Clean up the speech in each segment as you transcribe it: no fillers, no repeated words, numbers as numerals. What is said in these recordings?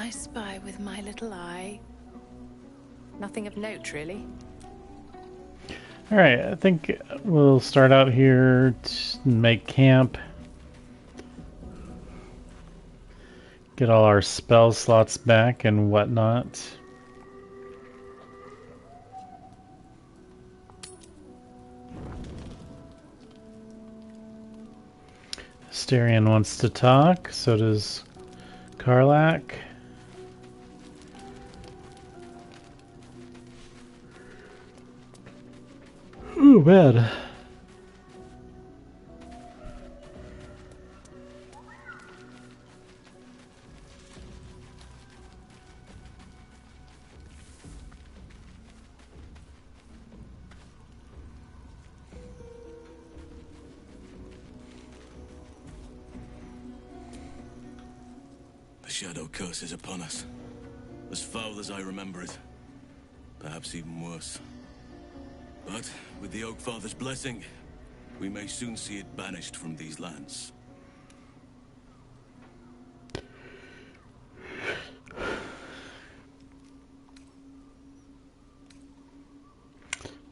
I spy with my little eye? Nothing of note, really. Alright, I think we'll start out here to make camp. Get all our spell slots back and whatnot. Asterion wants to talk, so does Karlak. Ooh, man. The shadow curse is upon us. As foul as I remember it. Perhaps even worse. But with the Oak Father's blessing, we may soon see it banished from these lands.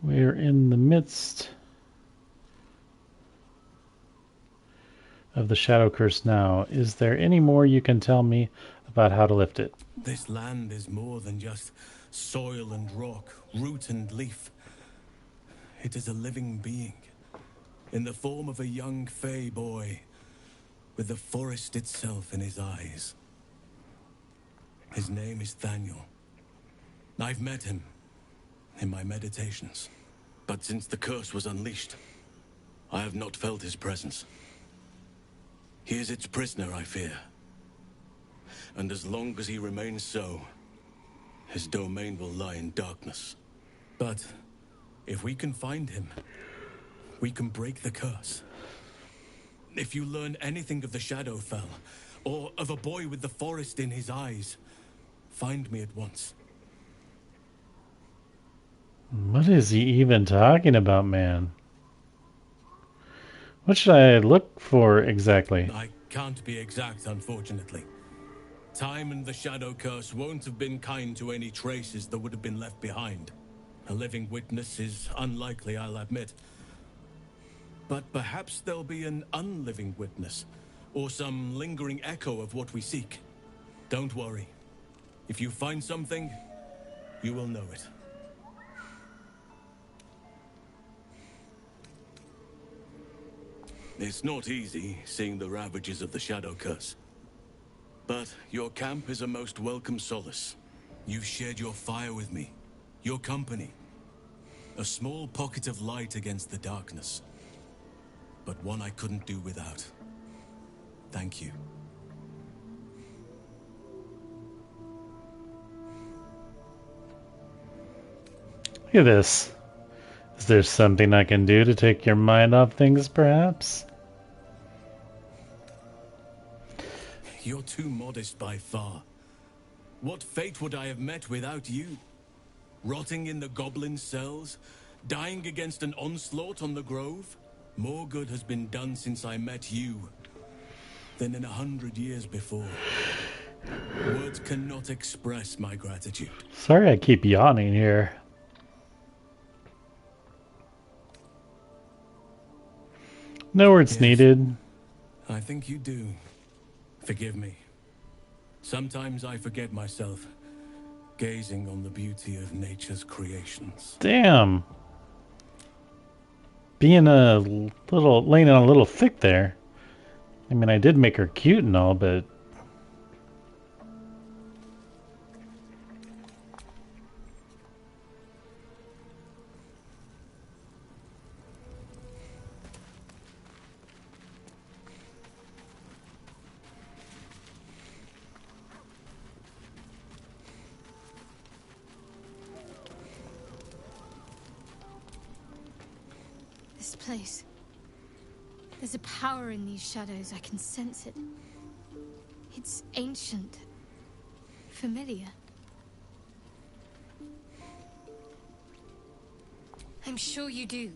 We're in the midst of the Shadow Curse now. Is there any more you can tell me about how to lift it? This land is more than just soil and rock, root and leaf. It is a living being, in the form of a young fey boy, with the forest itself in his eyes. His name is Thaniel. I've met him in my meditations, but since the curse was unleashed, I have not felt his presence. He is its prisoner, I fear. And as long as he remains so, his domain will lie in darkness. But if we can find him, we can break the curse. If you learn anything of the Shadowfell, or of a boy with the forest in his eyes, find me at once. What is he even talking about, man? What should I look for exactly? I can't be exact, unfortunately. Time and the Shadow Curse won't have been kind to any traces that would have been left behind. A living witness is unlikely, I'll admit. But perhaps there'll be an unliving witness, or some lingering echo of what we seek. Don't worry. If you find something, you will know it. It's not easy seeing the ravages of the Shadow Curse. But your camp is a most welcome solace. You've shared your fire with me. Your company. A small pocket of light against the darkness. But one I couldn't do without. Thank you. Look at this. Is there something I can do to take your mind off things, perhaps? You're too modest by far. What fate would I have met without you? Rotting in the goblin cells? Dying against an onslaught on the grove? More good has been done since I met you than in 100 years before. Words cannot express my gratitude. Sorry I keep yawning here. No words needed. I think you do. Forgive me. Sometimes I forget myself, gazing on the beauty of nature's creations. Damn. Being a little, laying on a little thick there. I mean, I did make her cute and all, but... This place. There's a power in these shadows. I can sense it. It's ancient. Familiar. I'm sure you do.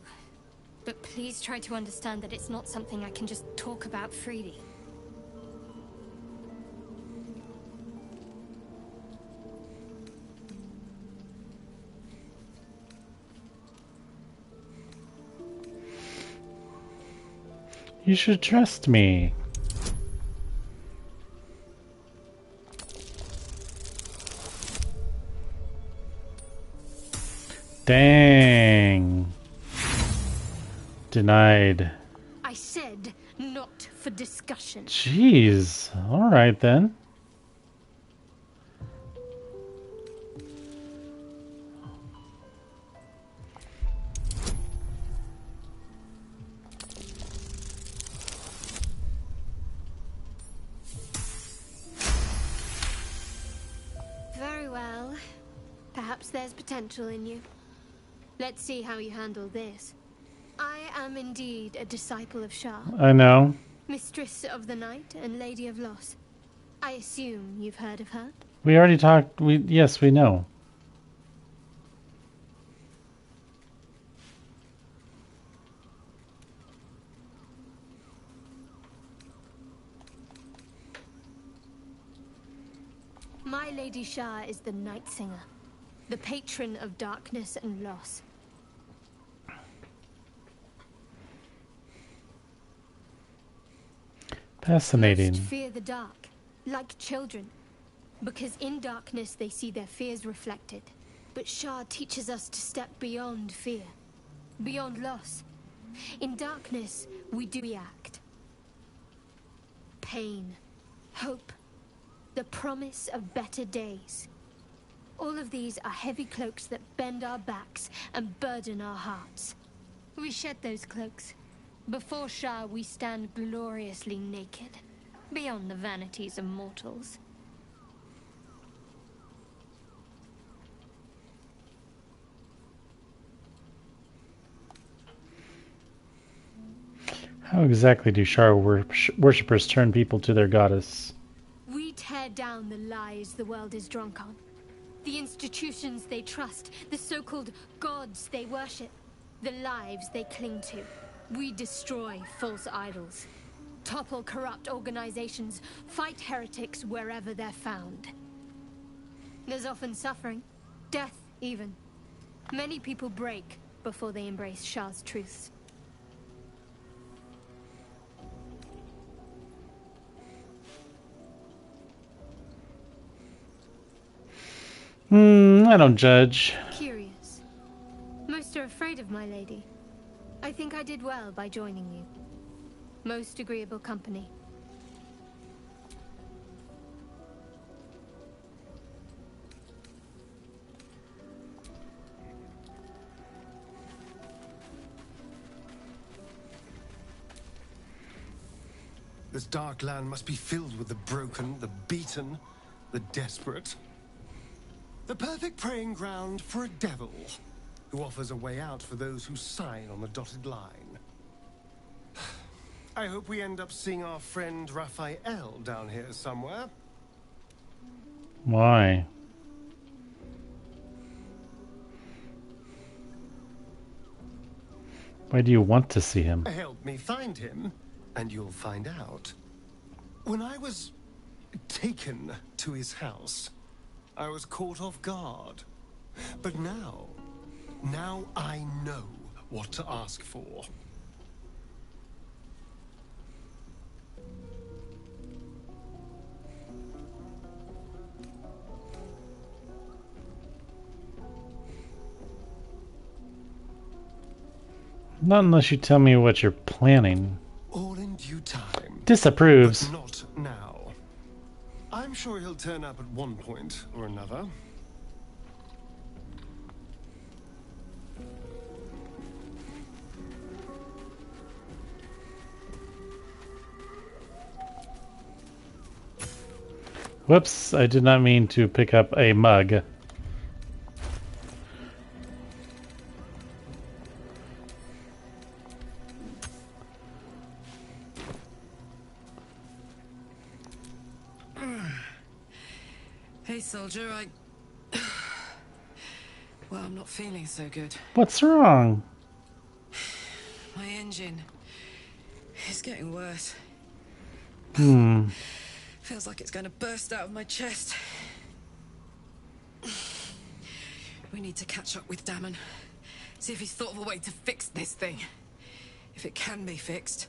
But please try to understand that it's not something I can just talk about freely. You should trust me. Dang. Denied. I said not for discussion. Jeez. Alright then. Very well. Perhaps there's potential in you. Let's see how you handle this. I am indeed a disciple of Shah, I know. mistress of the night and lady of loss. I assume you've heard of her? We already talked. Yes, we know. My Lady Shah is the Night Singer, the patron of darkness and loss. Fascinating. Most fear the dark, like children, because in darkness they see their fears reflected. But Shah teaches us to step beyond fear, beyond loss. In darkness, we do react. Pain, hope, the promise of better days. All of these are heavy cloaks that bend our backs and burden our hearts. We shed those cloaks. Before Shah, we stand gloriously naked, beyond the vanities of mortals. How exactly do Shah worshippers turn people to their goddess? We tear down the lies the world is drunk on. The institutions they trust, the so-called gods they worship, the lives they cling to. We destroy false idols, topple corrupt organizations, fight heretics wherever they're found. There's often suffering, death even. Many people break before they embrace Shah's truths. I don't judge. Curious. Most are afraid of my lady. I think I did well by joining you. Most agreeable company. This dark land must be filled with the broken, the beaten, the desperate. The perfect preying ground for a devil who offers a way out for those who sign on the dotted line. I hope we end up seeing our friend Raphael down here somewhere. Why? Why do you want to see him? Help me find him, and you'll find out. When I was taken to his house, I was caught off guard. But now I know what to ask for. Not unless you tell me what you're planning. All in due time. Disapproves. But not now. I'm sure he'll turn up at one point or another. Whoops, I did not mean to pick up a mug. Hey, soldier, well, I'm not feeling so good. What's wrong? My engine is getting worse. Feels like it's going to burst out of my chest. We need to catch up with Damon. See if he's thought of a way to fix this thing. If it can be fixed.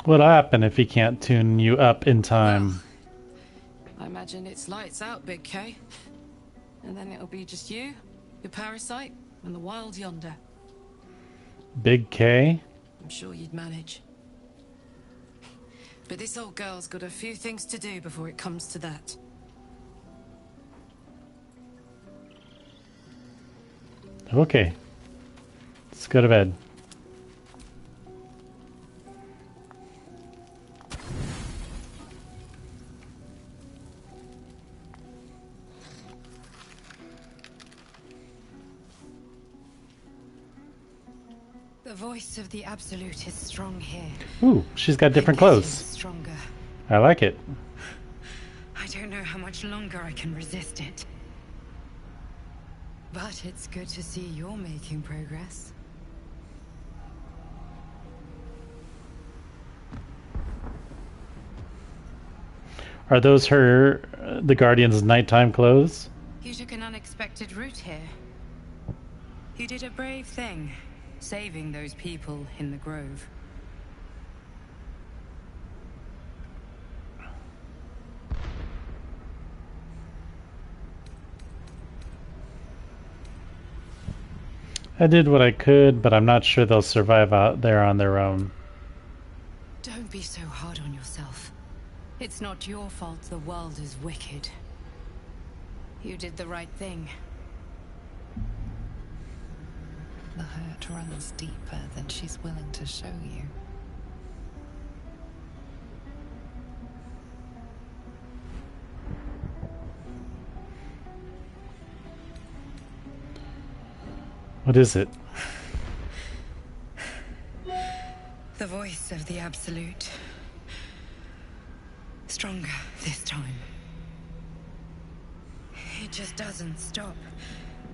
What'll happen if he can't tune you up in time? I imagine it's lights out, Big K. And then it'll be just you, your parasite, and the wild yonder. Big K? I'm sure you'd manage. But this old girl's got a few things to do before it comes to that. Okay. Let's go to bed. The voice of the Absolute is strong here. Ooh, she's got different And this clothes. is stronger. I like it. I don't know how much longer I can resist it. But it's good to see you're making progress. Are those the Guardian's nighttime clothes? You took an unexpected route here. You did a brave thing, saving those people in the grove. I did what I could, but I'm not sure they'll survive out there on their own. Don't be so hard on yourself. It's not your fault the world is wicked. You did the right thing. The hurt runs deeper than she's willing to show you. What is it? The voice of the Absolute. Stronger this time. It just doesn't stop.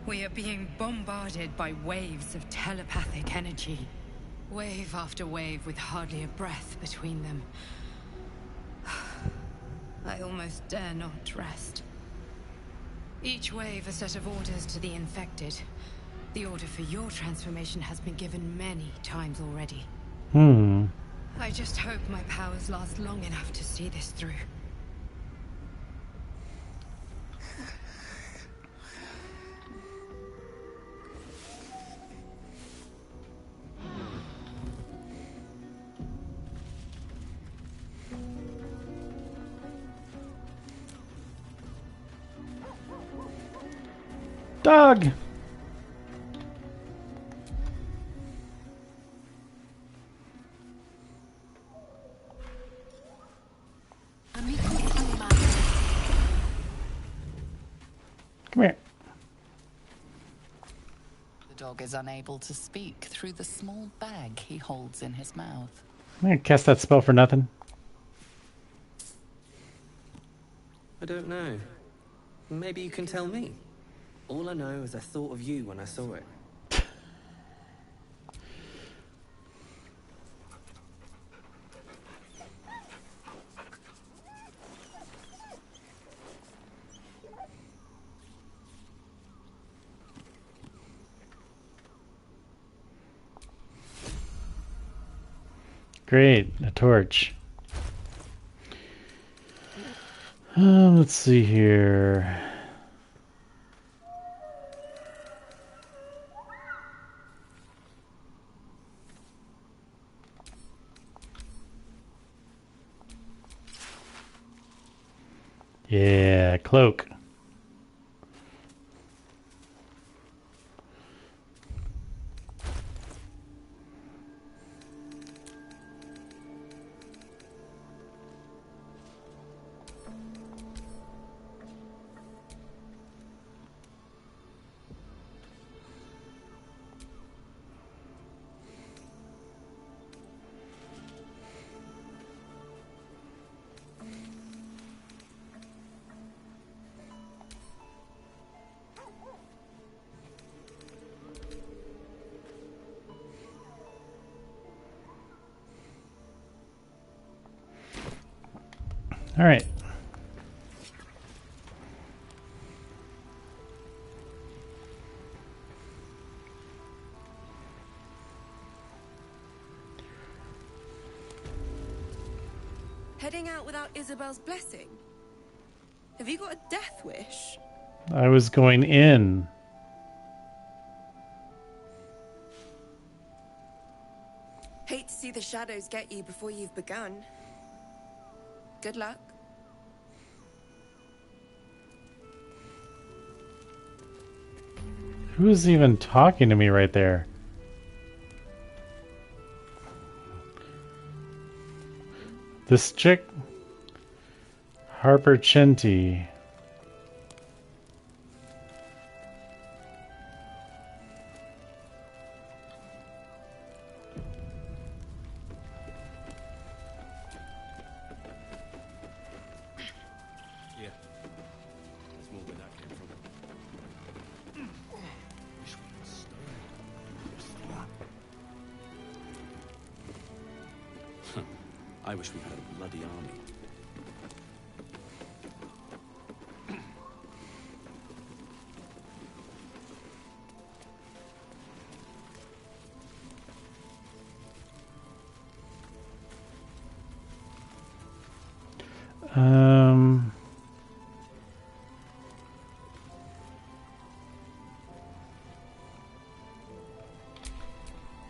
We are being bombarded by waves of telepathic energy. Wave after wave with hardly a breath between them. I almost dare not rest. Each wave a set of orders to the infected. The order for your transformation has been given many times already. I just hope my powers last long enough to see this through. Dog! Come here. The dog is unable to speak through the small bag he holds in his mouth. I'm gonna cast that spell for nothing. I don't know. Maybe you can tell me. All I know is I thought of you when I saw it. Great, a torch. Let's see here. Yeah, cloak. All right. Heading out without Isabel's blessing? Have you got a death wish? I was going in. Hate to see the shadows get you before you've begun. Good luck. Who's even talking to me right there? This chick? Harper Chinty. I wish we had a bloody army.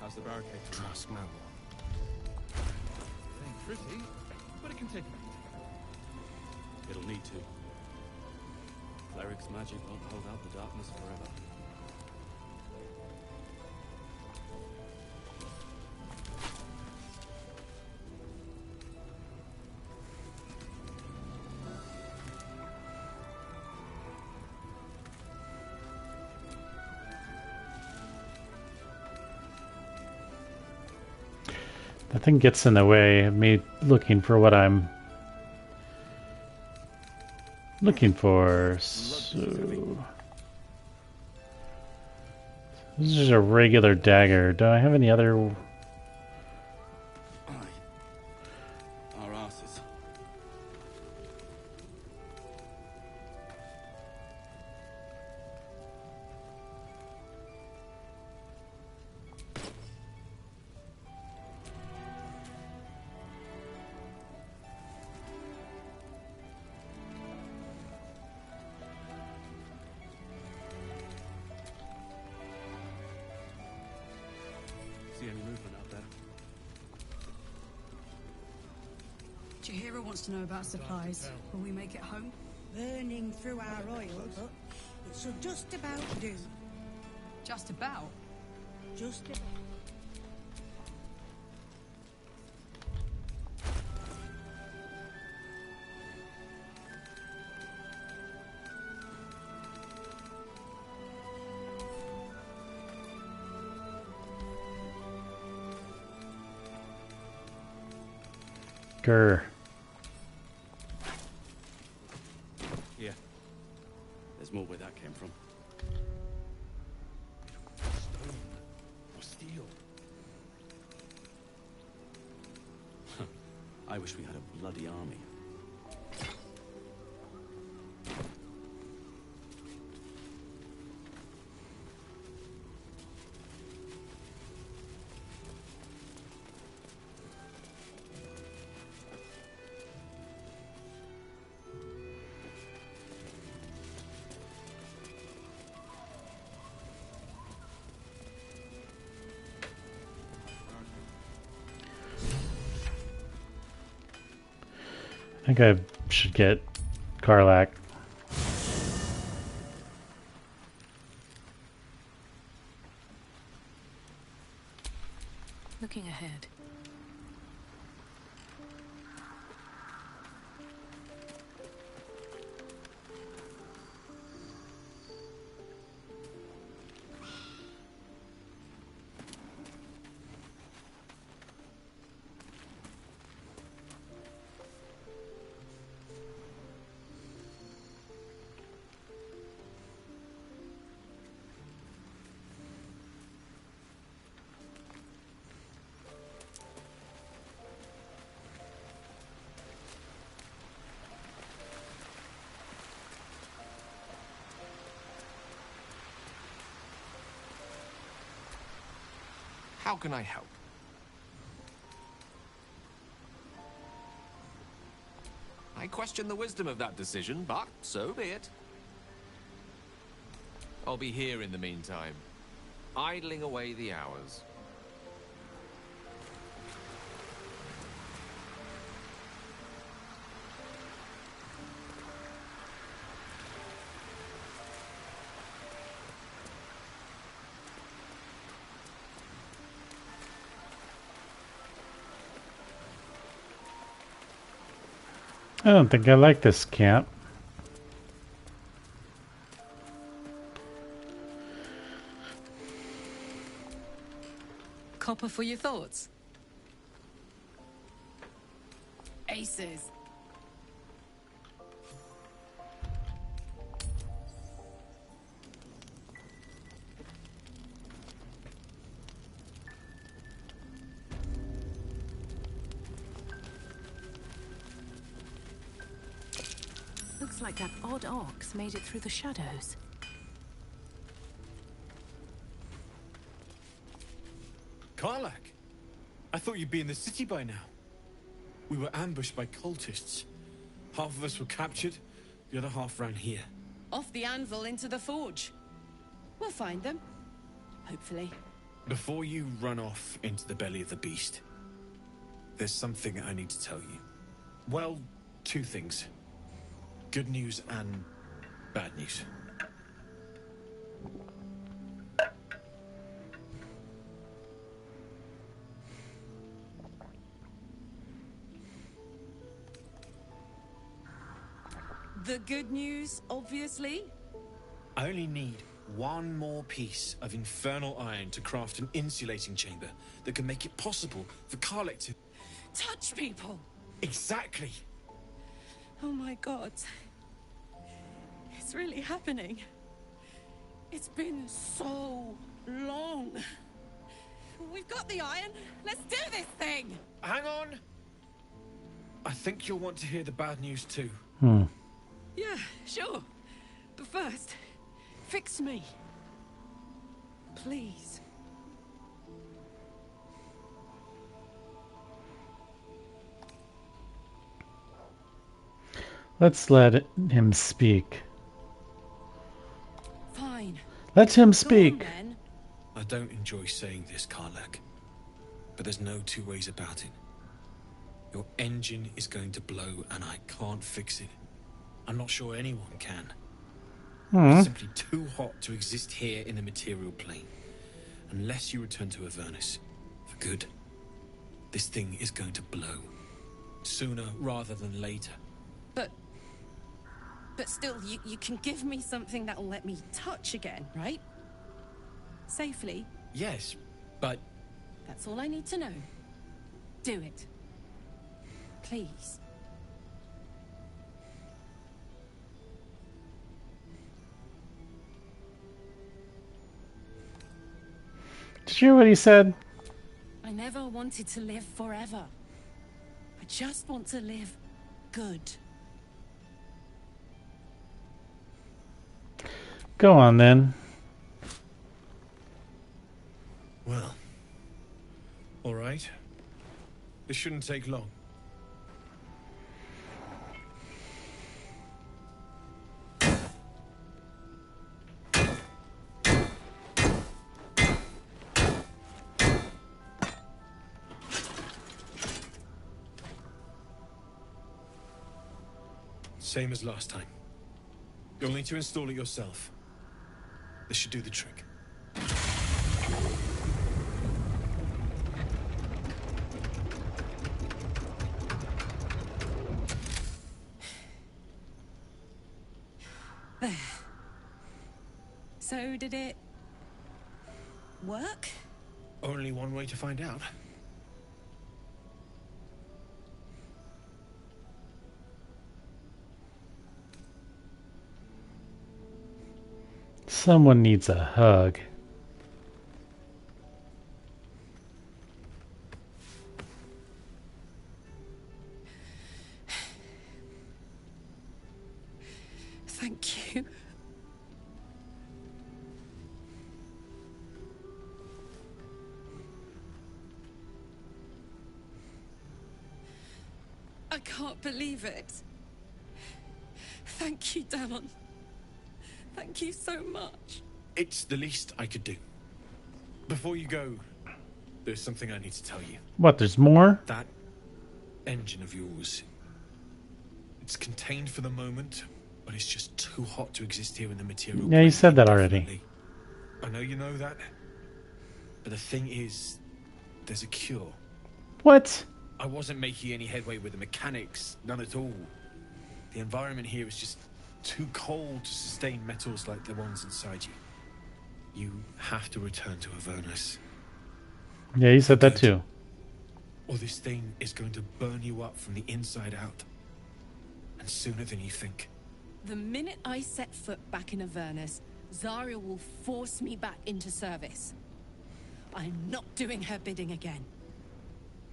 How's the barricade? Trust no one. Pretty, but it can take a minute. It'll need to. Cleric's magic won't hold out the darkness forever. That thing gets in the way of me looking for what I'm looking for. So this is just a regular dagger. Do I have any other? Our asses. See any movement out there? Chihiro wants to know about supplies. Will we make it home? Burning through our oil, but it should just about do. Just about? Just about. Grr. Yeah. There's more where that came from. Stone or steel. I wish we had a bloody army. I think I should get Karlak. Looking ahead. How can I help? I question the wisdom of that decision, but so be it. I'll be here in the meantime, idling away the hours. I don't think I like this camp. Copper for your thoughts. Aces. Looks like that odd ox made it through the shadows. Karlak! I thought you'd be in the city by now. We were ambushed by cultists. Half of us were captured, the other half ran here. Off the anvil into the forge. We'll find them. Hopefully. Before you run off into the belly of the beast, there's something I need to tell you. Well, two things. Good news and bad news. The good news, obviously. I only need one more piece of infernal iron to craft an insulating chamber that can make it possible for Karlak to... Touch people! Exactly! Oh my god. It's really happening. It's been so long. We've got the iron. Let's do this thing! Hang on! I think you'll want to hear the bad news too. Yeah, sure. But first, fix me. Please. Let's let him speak. Fine. Let him speak. I don't enjoy saying this, Karlak, but there's no two ways about it. Your engine is going to blow and I can't fix it. I'm not sure anyone can. It's simply too hot to exist here in the material plane. Unless you return to Avernus for good, this thing is going to blow. Sooner rather than later. But still, you can give me something that'll let me touch again, right? Safely. Yes, but... That's all I need to know. Do it. Please. Did you hear what he said? I never wanted to live forever. I just want to live good. Go on then. Well, all right. This shouldn't take long. Same as last time. You'll need to install it yourself. This should do the trick. There. So did it work? Only one way to find out. Someone needs a hug. Thank you. I can't believe it. Thank you, Damon. Thank you so much. It's the least I could do. Before you go, there's something I need to tell you. What, there's more? That engine of yours. It's contained for the moment, but it's just too hot to exist here in the material. Yeah, you said that already. I know you know that. But the thing is, there's a cure. What? I wasn't making any headway with the mechanics, none at all. The environment here is just too cold to sustain metals like the ones inside you. You have to return to Avernus. Yeah, you said that too. Or this thing is going to burn you up from the inside out. And sooner than you think. The minute I set foot back in Avernus, Zarya will force me back into service. I'm not doing her bidding again.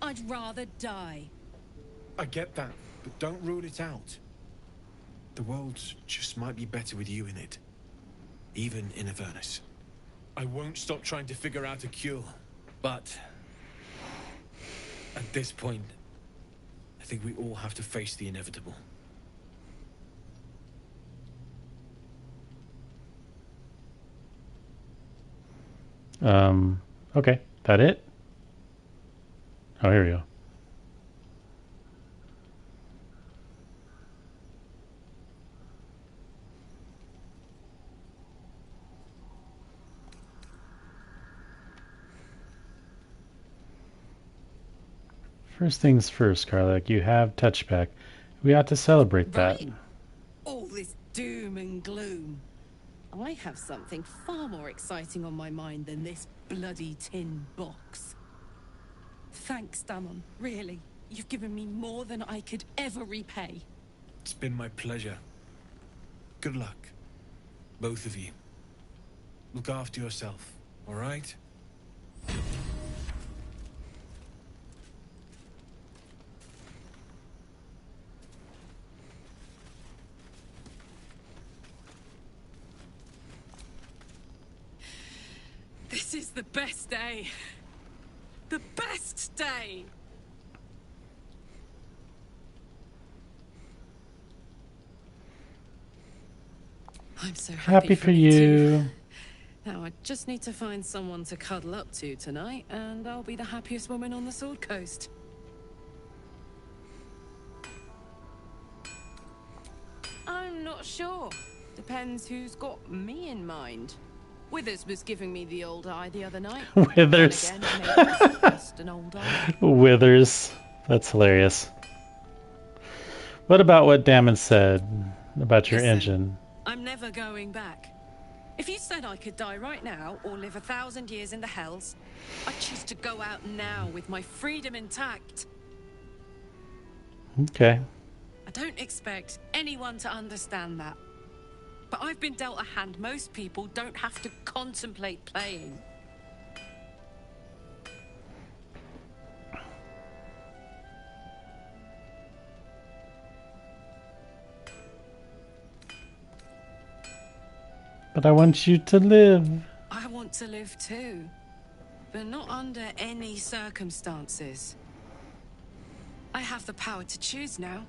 I'd rather die. I get that, but don't rule it out. The world just might be better with you in it. Even in Avernus. I won't stop trying to figure out a cure, but at this point, I think we all have to face the inevitable. Okay. That it? Oh, here we go. First things first, Karlach. You have touchback. We ought to celebrate that. All this doom and gloom. I have something far more exciting on my mind than this bloody tin box. Thanks, Damon. Really. You've given me more than I could ever repay. It's been my pleasure. Good luck. Both of you. Look after yourself, all right? This is the best day. The best day. I'm so Happy for you. Now I just need to find someone to cuddle up to tonight, and I'll be the happiest woman on the Sword Coast. I'm not sure. Depends who's got me in mind. Withers was giving me the old eye the other night. Withers. Again, maybe it's just an old eye. Withers. That's hilarious. What about what Damon said about your engine? I'm never going back. If you said I could die right now or live 1,000 years in the hells, I'd choose to go out now with my freedom intact. Okay. I don't expect anyone to understand that. But I've been dealt a hand most people don't have to contemplate playing. But I want you to live. I want to live too, but not under any circumstances. I have the power to choose now.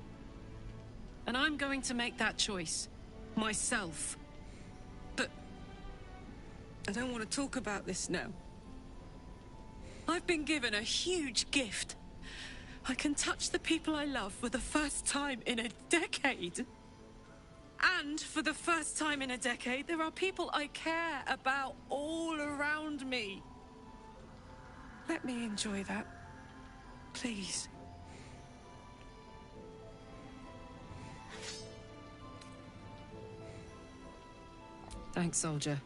And I'm going to make that choice. Myself. But I don't want to talk about this now. I've been given a huge gift. I can touch the people I love for the first time in a decade. And for the first time in a decade, there are people I care about all around me. Let me enjoy that. Please. Thanks, soldier.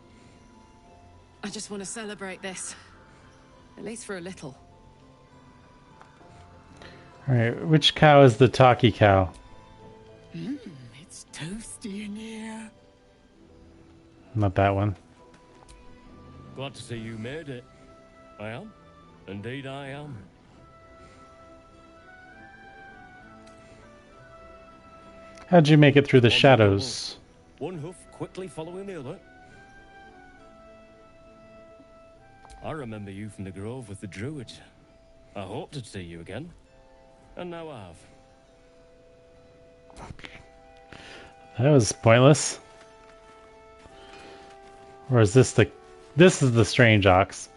I just want to celebrate this. At least for a little. Alright, which cow is the talkie cow? It's toasty in here. Not that one. Glad to see you made it. I am. Indeed I am. How'd you make it through the shadows? One hoof quickly following the other. I remember you from the grove with the druid. I hoped to see you again. And now I have. That was pointless. Or is this the... This is the strange ox.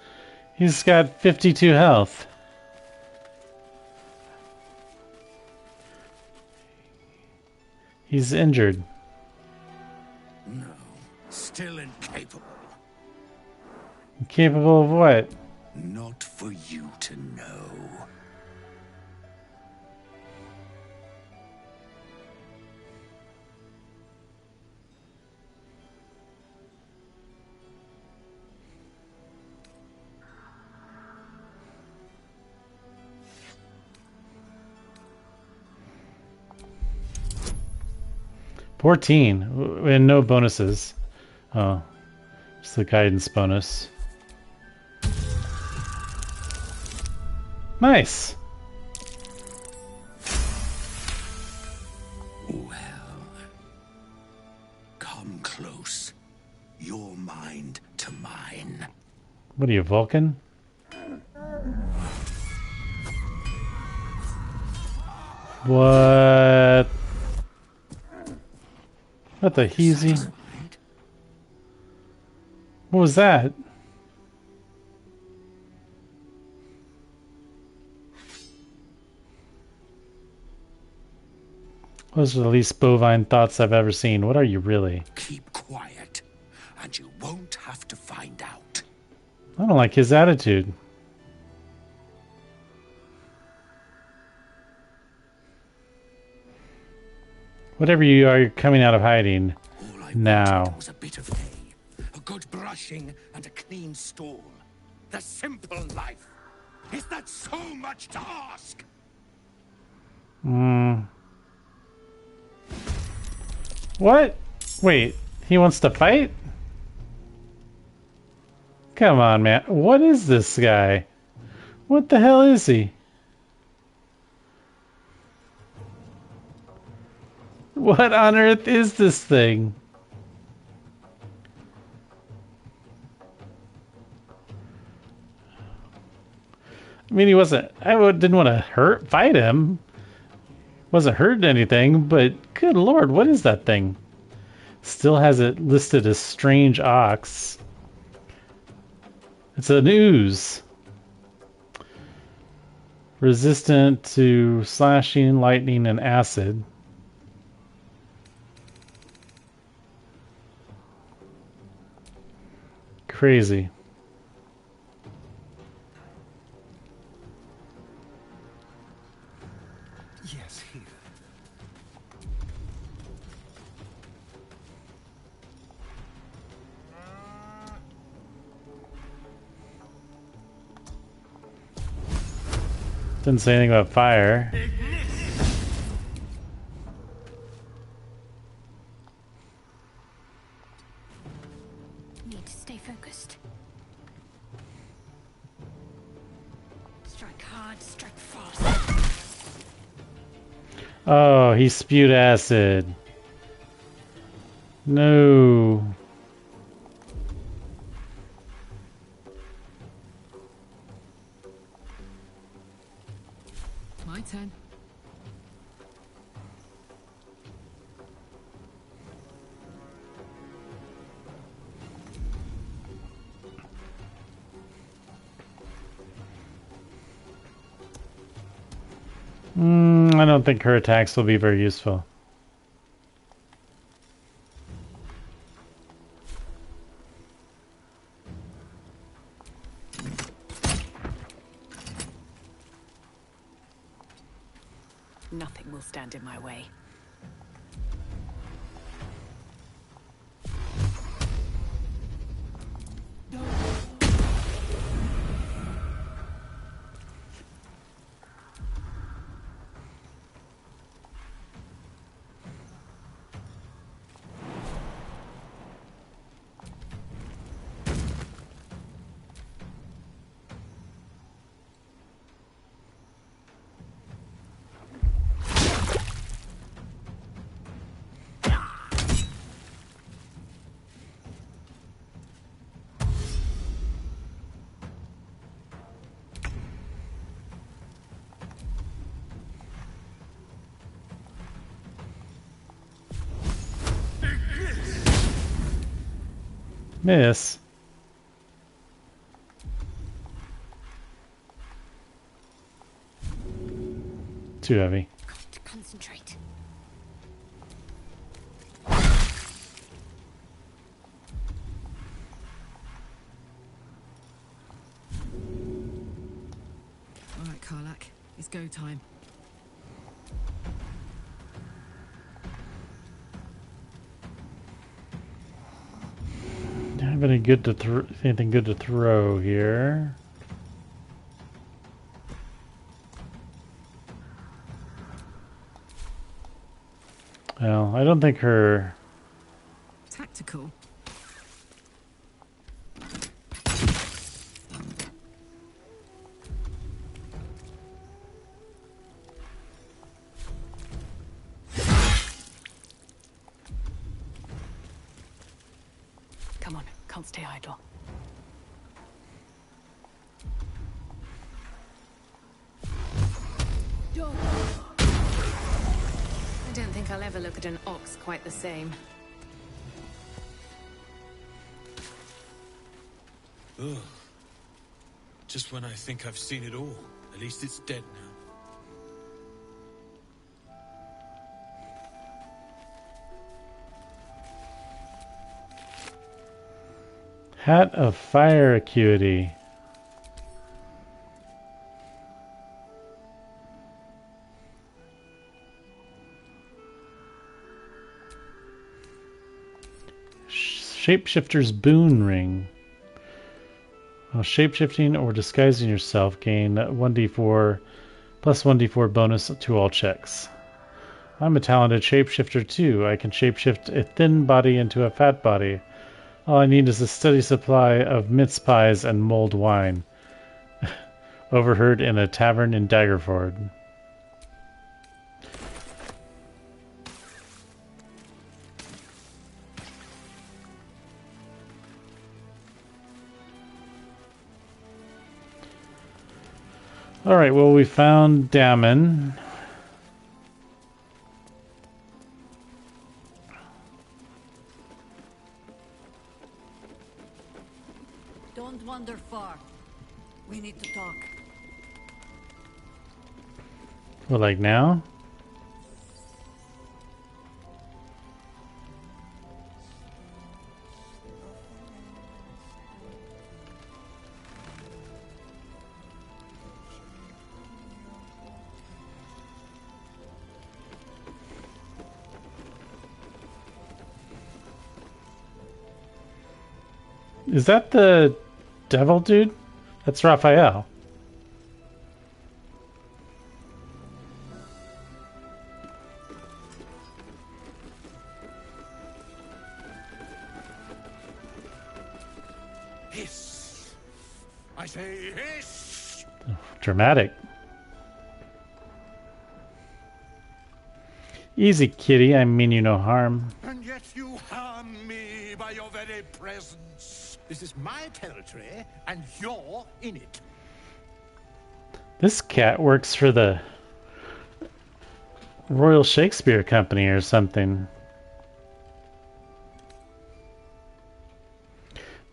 He's got 52 health. He's injured. No, still incapable. Incapable of what? Not for you to know. $14 and no bonuses. Oh, it's the guidance bonus. Nice. Well, come close. Your mind to mine. What are you, Vulcan? What? What the heezy? What was that? Those are the least bovine thoughts I've ever seen. What are you really? Keep quiet, and you won't have to find out. I don't like his attitude. Whatever you are, you're coming out of hiding now. Was a bit of hay, a good brushing, and a clean stall. The simple life. Is that so much to ask? What? Wait, he wants to fight? Come on, man. What is this guy? What the hell is he? What on earth is this thing? I mean, he wasn't... didn't want to fight him. Wasn't hurting anything, but good lord, what is that thing? Still has it listed as strange ox. It's an ooze. Resistant to slashing, lightning, and acid. Crazy. Yes, here. Didn't say anything about fire. Need to stay focused. Strike hard, strike fast. Oh, he spewed acid. No. My turn. I don't think her attacks will be very useful. Nothing will stand in my way. Miss. Too heavy. Got to concentrate. All right, Karlak, it's go time. Don't have any good to anything good to throw here. Well, I don't think her... Tactical. Come on, can't stay idle. I don't think I'll ever look at an ox quite the same. Ugh. Just when I think I've seen it all. At least it's dead now. Hat of fire acuity. Shapeshifter's boon ring. While shapeshifting or disguising yourself, gain 1d4 plus 1d4 bonus to all checks. I'm a talented shapeshifter too. I can shapeshift a thin body into a fat body. All I need is a steady supply of mince pies and mulled wine. Overheard in a tavern in Daggerford. Alright, well, we found Dammon. Don't wander far. We need to talk. Well, like now? Is that the devil dude? That's Raphael. Hiss. I say hiss. Dramatic. Easy, kitty. I mean you no harm. And yet you harm me by your very presence. This is my territory, and you're in it. This cat works for the Royal Shakespeare Company or something.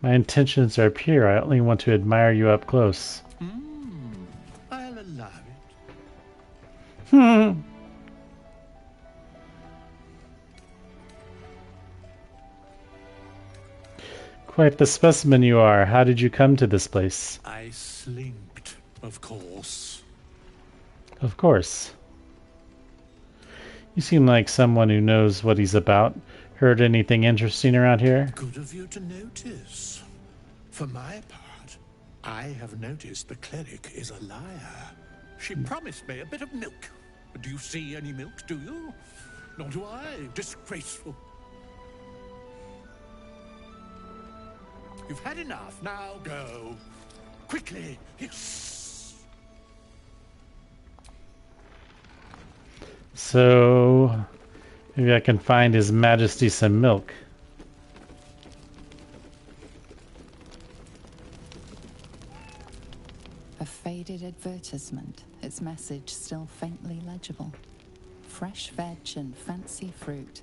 My intentions are pure. I only want to admire you up close. I'll allow it. Quite the specimen you are. How did you come to this place? I slinked, of course. Of course. You seem like someone who knows what he's about. Heard anything interesting around here? Good of you to notice. For my part, I have noticed the cleric is a liar. She promised me a bit of milk. But do you see any milk, do you? Nor do I. Disgraceful. You've had enough. Now go. Quickly. Yes. So, maybe I can find His Majesty some milk. A faded advertisement, its message still faintly legible. Fresh veg and fancy fruit.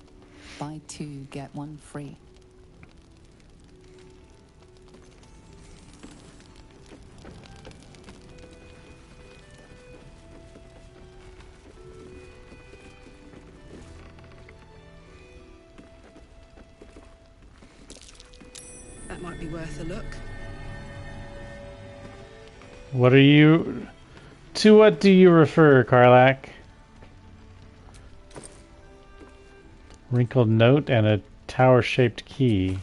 Buy 2, get 1 free. might be worth a look. What are you... To what do you refer, Karlak? Wrinkled note and a tower-shaped key.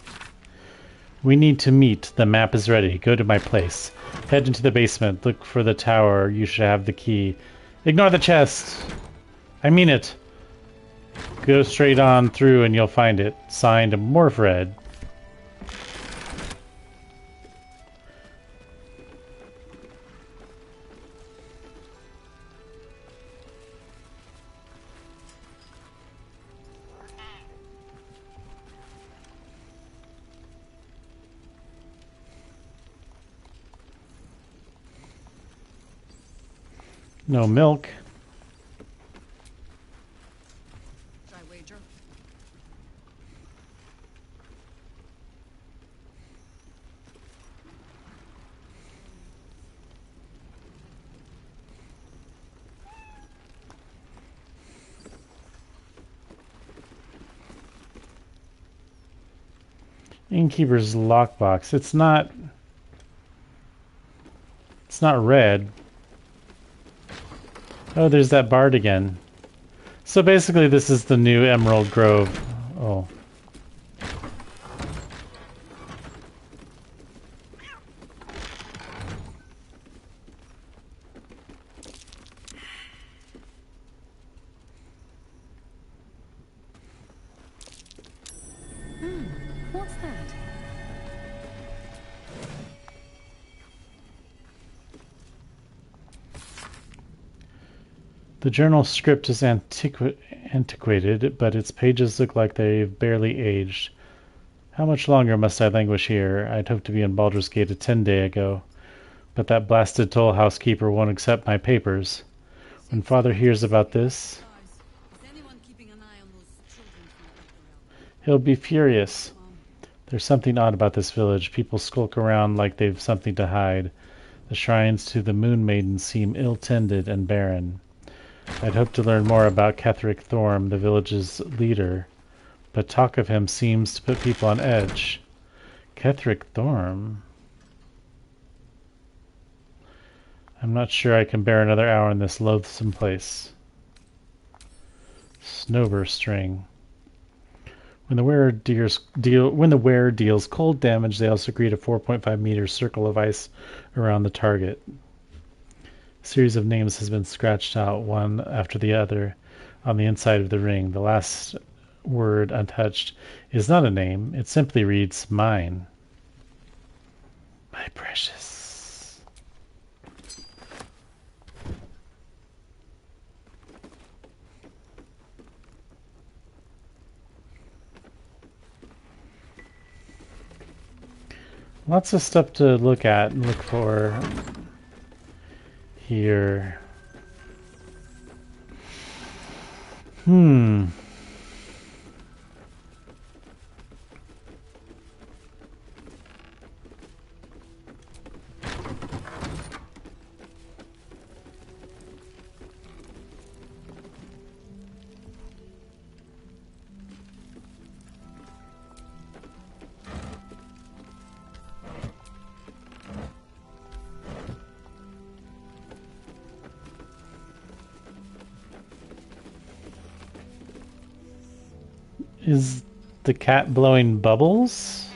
We need to meet. The map is ready. Go to my place. Head into the basement. Look for the tower. You should have the key. Ignore the chest. I mean it. Go straight on through and you'll find it. Signed, Morphred. No milk. Should I wager? Innkeeper's lockbox. It's not red. Oh, there's that bard again. So basically this is the new Emerald Grove. Oh. What's that? The journal script is antiquated, but its pages look like they've barely aged. How much longer must I languish here? I'd hoped to be in Baldur's Gate a 10-day ago, but that blasted toll housekeeper won't accept my papers. When Father hears about this, he'll be furious. There's something odd about this village. People skulk around like they've something to hide. The shrines to the Moon Maiden seem ill-tended and barren. I'd hoped to learn more about Ketheric Thorm, the village's leader, but talk of him seems to put people on edge. Ketheric Thorm? I'm not sure I can bear another hour in this loathsome place. Snowburst string. When the wearer deals cold damage, they also create a 4.5 meter circle of ice around the target. A series of names has been scratched out, one after the other, on the inside of the ring. The last word, untouched, is not a name. It simply reads, mine. My precious. Lots of stuff to look at and look for here. Is the cat blowing bubbles?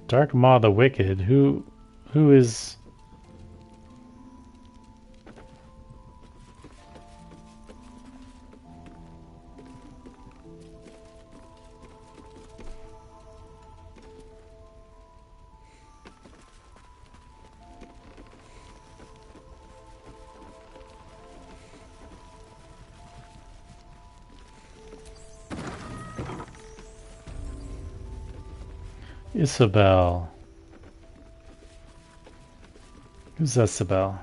Dark Maw the Wicked. Who is... Isabel. Who's Isabel?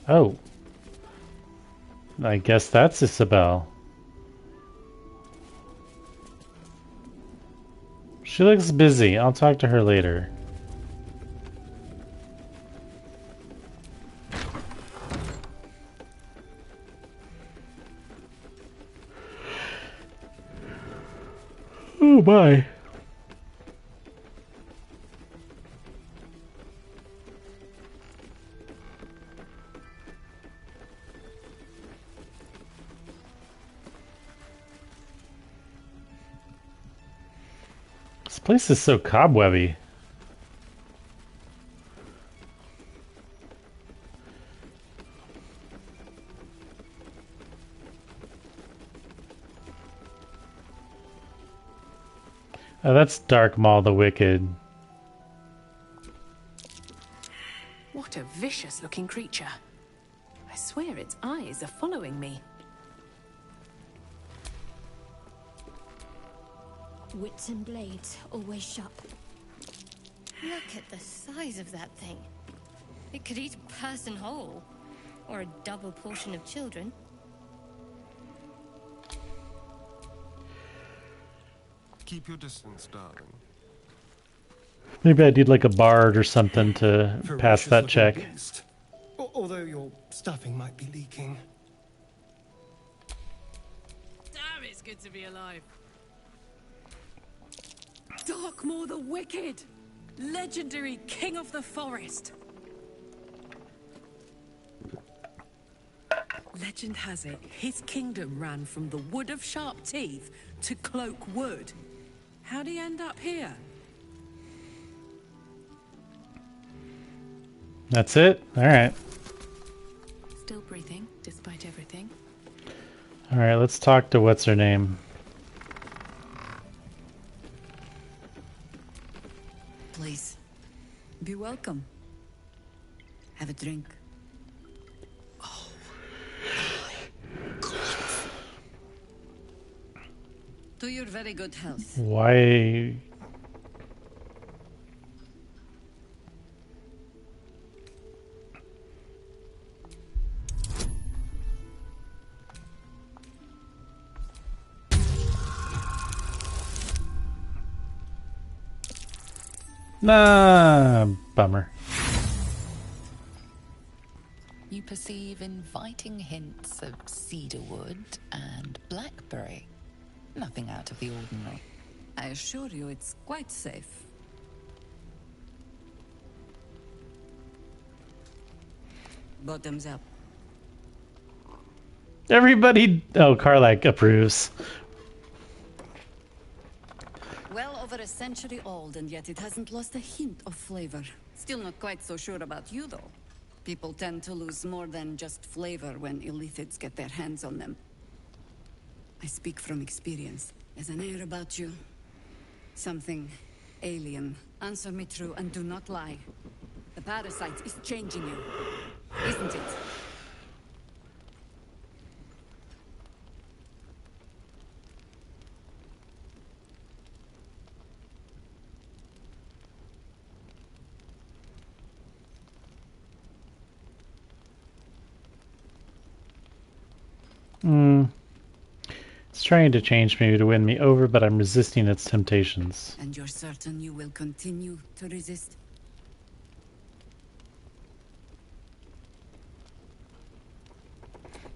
Oh. I guess that's Isabel. She looks busy. I'll talk to her later. Oh my. This place is so cobwebby. Oh, that's Dark Maul the Wicked. What a vicious-looking creature. I swear its eyes are following me. Wits and blades, always sharp. Look at the size of that thing. It could eat a person whole. Or a double portion of children. Keep your distance, darling. Maybe I need like a bard or something to pass that check. Beast. Although your stuffing might be leaking. Damn, it's good to be alive. Darkmaw the Wicked! Legendary king of the forest! Legend has it, his kingdom ran from the Wood of Sharp Teeth to Cloak Wood. How'd he end up here? That's it? Alright. Still breathing, despite everything. Alright, let's talk to what's her name. Please, be welcome. Have a drink. Oh, to your very good health. Why? Nah, bummer. You perceive inviting hints of cedarwood and blackberry. Nothing out of the ordinary. I assure you it's quite safe. Bottoms up. Everybody... Oh, Karlak approves. Well over a century old, and yet it hasn't lost a hint of flavor. Still not quite so sure about you, though. People tend to lose more than just flavor when illithids get their hands on them. I speak from experience. There's an air about you. Something alien. Answer me true and do not lie. The parasite is changing you, isn't it? It's trying to change me to win me over, but I'm resisting its temptations. And you're certain you will continue to resist?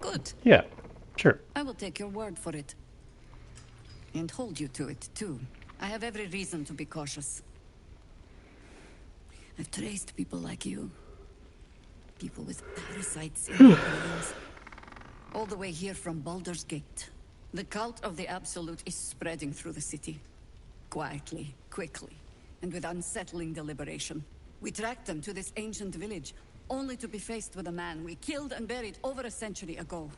Good. Yeah, sure. I will take your word for it. And hold you to it, too. I have every reason to be cautious. I've traced people like you. People with parasites in their brains. All the way here from Baldur's Gate. The cult of the Absolute is spreading through the city. Quietly, quickly, and with unsettling deliberation. We tracked them to this ancient village, only to be faced with a man we killed and buried over a century ago.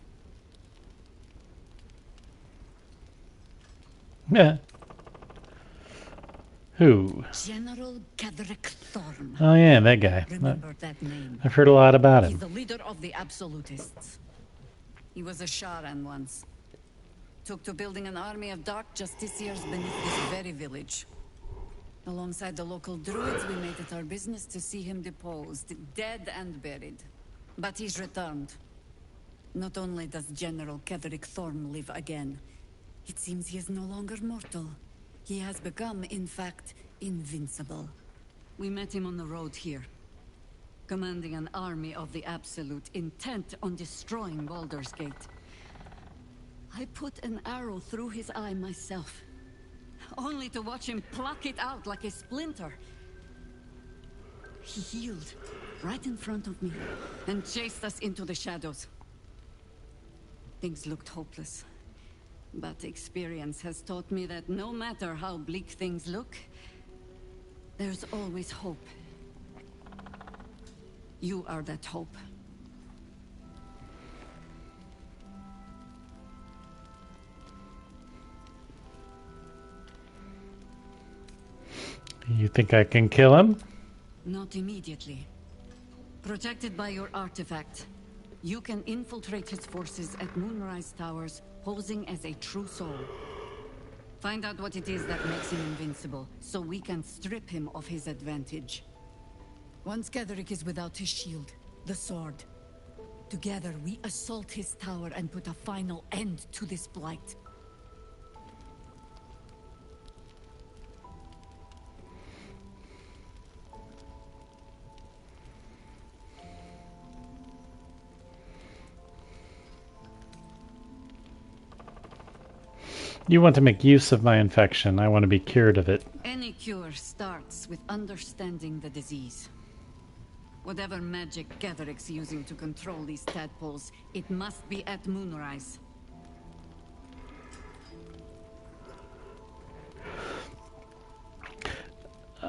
Yeah. Who? General Gadrick Thorm. Oh yeah, that guy. Remember that name. I've heard a lot about He's him. the leader of the Absolutists. He was a Sharan once. Took to building an army of dark justiciars beneath this very village. Alongside the local druids, we made it our business to see him deposed, dead and buried. But he's returned. Not only does General Ketherick Thorm live again, it seems he is no longer mortal. He has become, in fact, invincible. We met him on the road here, commanding an army of the Absolute, intent on destroying Baldur's Gate. I put an arrow through his eye myself, only to watch him pluck it out like a splinter. He healed right in front of me and chased us into the shadows. Things looked hopeless, but experience has taught me that no matter how bleak things look, there's always hope. You are that hope. You think I can kill him? Not immediately. Protected by your artifact, you can infiltrate his forces at Moonrise Towers, posing as a true soul. Find out what it is that makes him invincible, so we can strip him of his advantage. Once Ketherick is without his shield, the sword, together we assault his tower and put a final end to this blight. You want to make use of my infection. I want to be cured of it. Any cure starts with understanding the disease. Whatever magic Ketherick's using to control these tadpoles, it must be at Moonrise.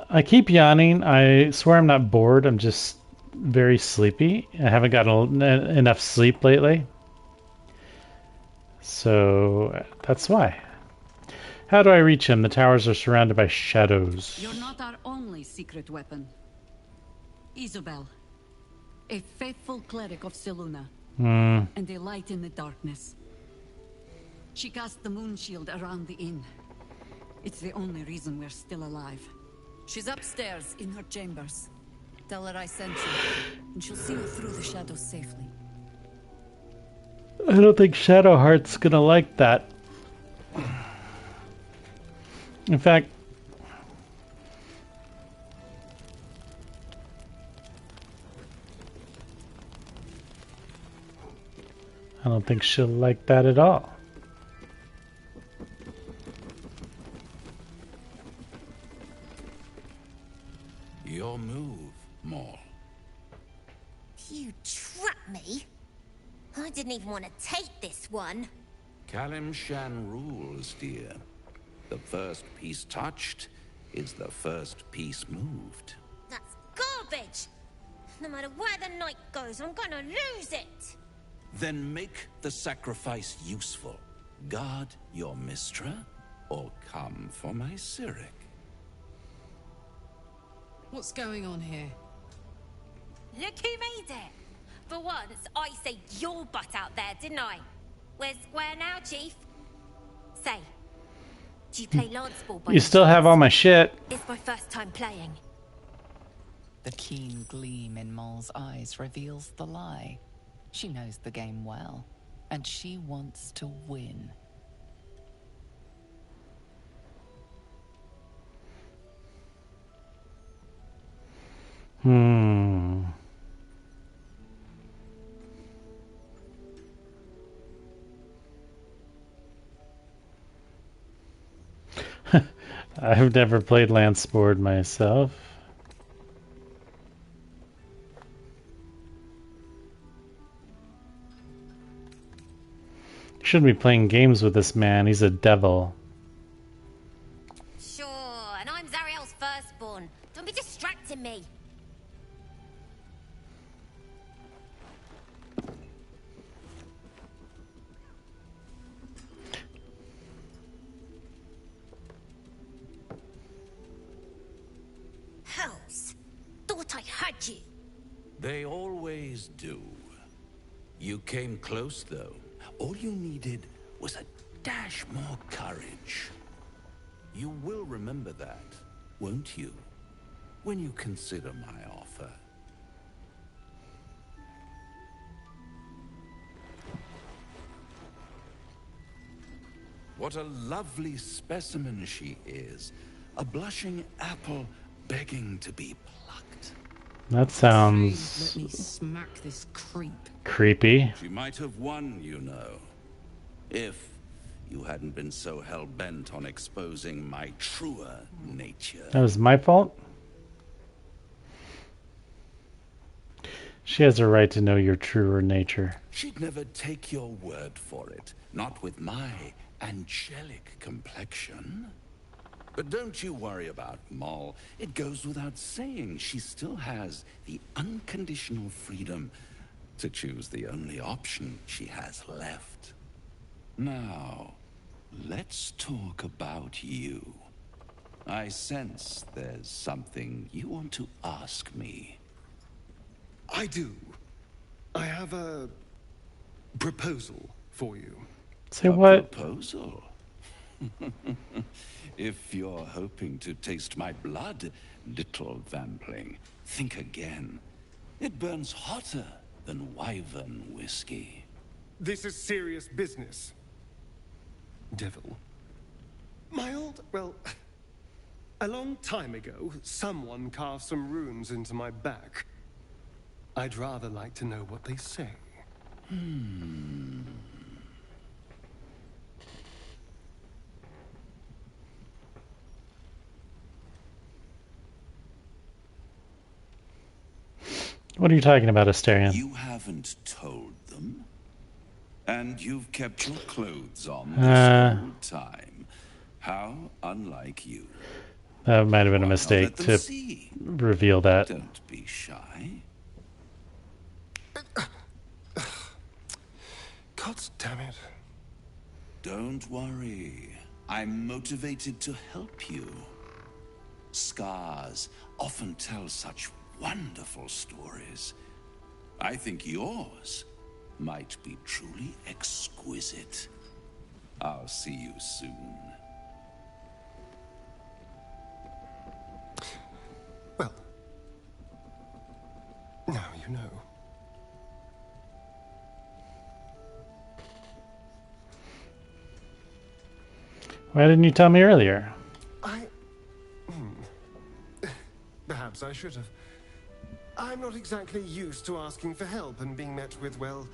I keep yawning. I swear I'm not bored. I'm just very sleepy. I haven't gotten enough sleep lately. So that's why. How do I reach him? The towers are surrounded by shadows. You're not our only secret weapon. Isabel, a faithful cleric of Selûne, and a light in the darkness. She cast the moon shield around the inn. It's the only reason we're still alive. She's upstairs in her chambers. Tell her I sent you, and she'll see you through the shadows safely. I don't think Shadowheart's gonna like that. In fact, I don't think she'll like that at all. Your move, Maul. You trapped me? I didn't even want to take this one. Kalimshan rules, dear. The first piece touched is the first piece moved. That's garbage! No matter where the night goes, I'm gonna lose it! Then make the sacrifice useful. Guard your Mistra, or come for my Cyric. What's going on here? Look who made it! For once, I saved your butt out there, didn't I? We're square now, Chief. Say, do you play Lance Ball by You still have all my shit. It's my first time playing. The keen gleam in Moll's eyes reveals the lie. She knows the game well, and she wants to win. I've never played Lance Board myself. Shouldn't be playing games with this man. He's a devil. Sure, and I'm Zariel's firstborn. Don't be distracting me. Hells, thought I had you. They always do. You came close, though. All you needed was a dash more courage. You will remember that, won't you, when you consider my offer? What a lovely specimen she is. A blushing apple begging to be plucked. That sounds Let me smack this creep. creepy. She might have won, you know, if you hadn't been so hell-bent on exposing my truer nature. That was my fault? She has a right to know your truer nature. She'd never take your word for it, not with my angelic complexion. But don't you worry about Moll. It goes without saying she still has the unconditional freedom to choose the only option she has left. Now, let's talk about you. I sense there's something you want to ask me. I do. I have a proposal for you. Say what? Proposal? If you're hoping to taste my blood, little vampling, think again. It burns hotter than wyvern whiskey. This is serious business. Devil. Well, a long time ago, someone carved some runes into my back. I'd rather like to know what they say. What are you talking about, Asterion? You haven't told them? And you've kept your clothes on this whole time. How unlike you. That might have been a mistake to reveal that. Don't be shy. God damn it. Don't worry. I'm motivated to help you. Scars often tell such wonderful stories. I think yours might be truly exquisite. I'll see you soon. Well, now you know. Why didn't you tell me earlier? Perhaps I should have. I'm not exactly used to asking for help and being met with, well,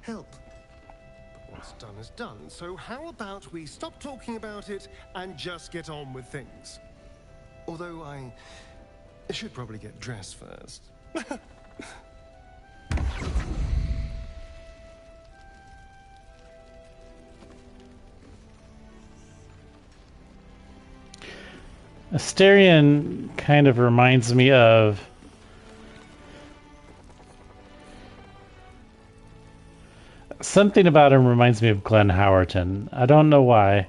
help. But what's done is done, so how about we stop talking about it and just get on with things? Although I should probably get dressed first. Asterion kind of reminds me of something about him reminds me of Glenn Howerton. I don't know why.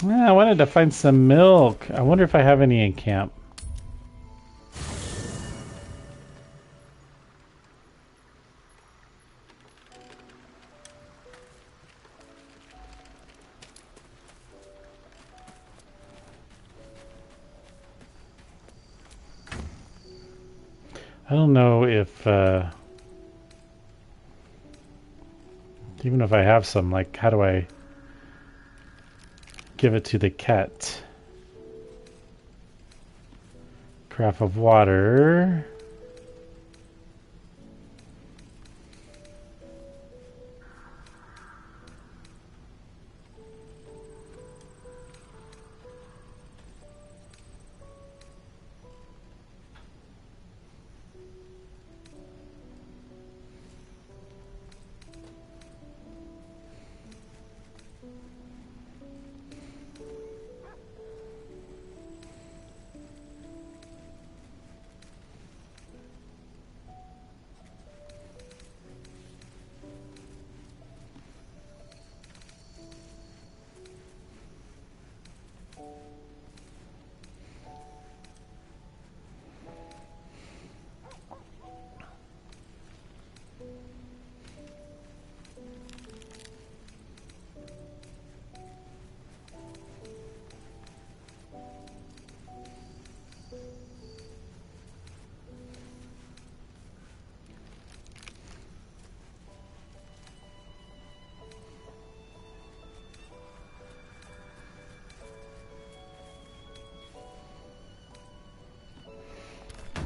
I wanted to find some milk. I wonder if I have any in camp. I don't know if, even if I have some, like, how do I give it to the cat? Carafe of water.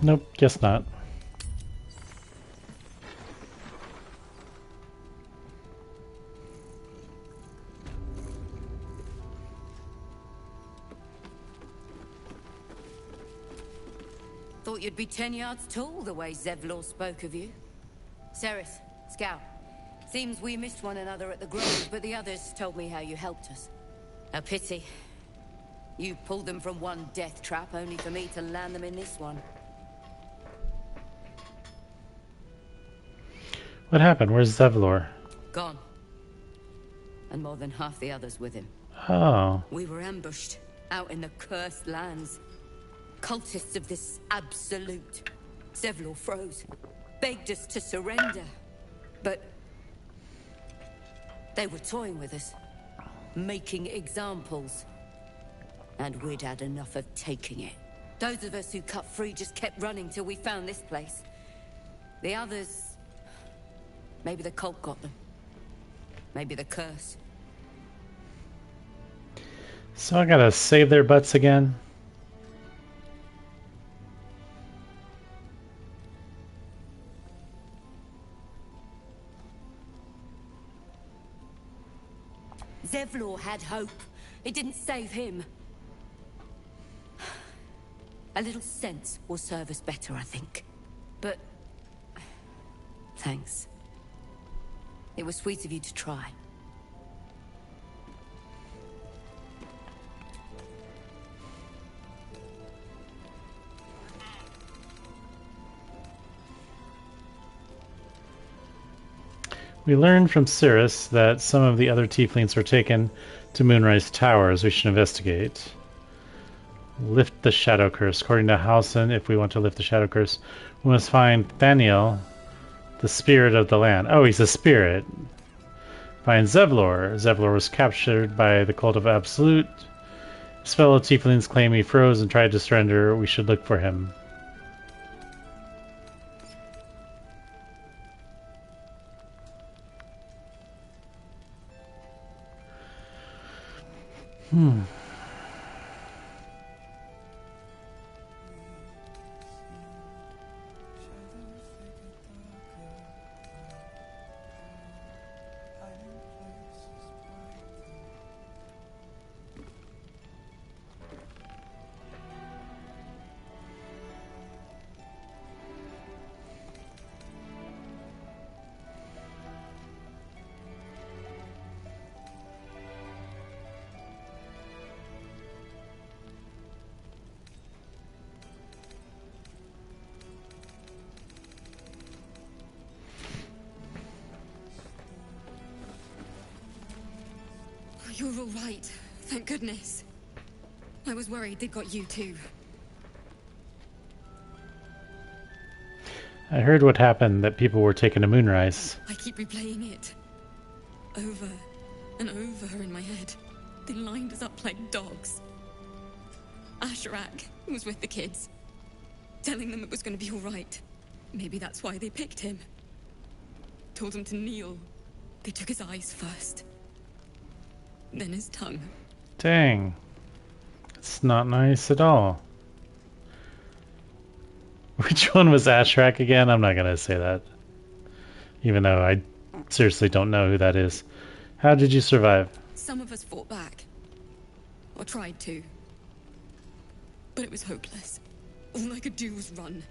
Nope, guess not. Thought you'd be 10 yards tall the way Zevlor spoke of you. Ceres, Scout. Seems we missed one another at the Grove, but the others told me how you helped us. A pity. You pulled them from one death trap, only for me to land them in this one. What happened? Where's Zevlor? Gone. And more than half the others with him. Oh. We were ambushed, out in the cursed lands. Cultists of this absolute. Zevlor froze, begged us to surrender. But they were toying with us, making examples. And we'd had enough of taking it. Those of us who cut free just kept running till we found this place. The others... maybe the cult got them. Maybe the curse. So I gotta save their butts again? Zevlor had hope. It didn't save him. A little sense will serve us better, I think. But... thanks. It was sweet of you to try. We learned from Cirrus that some of the other tieflings were taken to Moonrise Towers. We should investigate. Lift the Shadow Curse. According to Halson, if we want to lift the Shadow Curse, we must find Thaniel, the spirit of the land. Oh, he's a spirit. Find Zevlor. Zevlor was captured by the Cult of Absolute. His fellow tieflings claim he froze and tried to surrender. We should look for him. You're all right. Thank goodness. I was worried they got you too. I heard what happened, that people were taken to Moonrise. I keep replaying it. Over and over in my head. They lined us up like dogs. Asherak was with the kids, telling them it was going to be all right. Maybe that's why they picked him. Told him to kneel. They took his eyes first. Then his tongue. Dang. It's not nice at all. Which one was Ashrak again? I'm not going to say that. Even though I seriously don't know who that is. How did you survive? Some of us fought back. Or tried to. But it was hopeless. All I could do was run.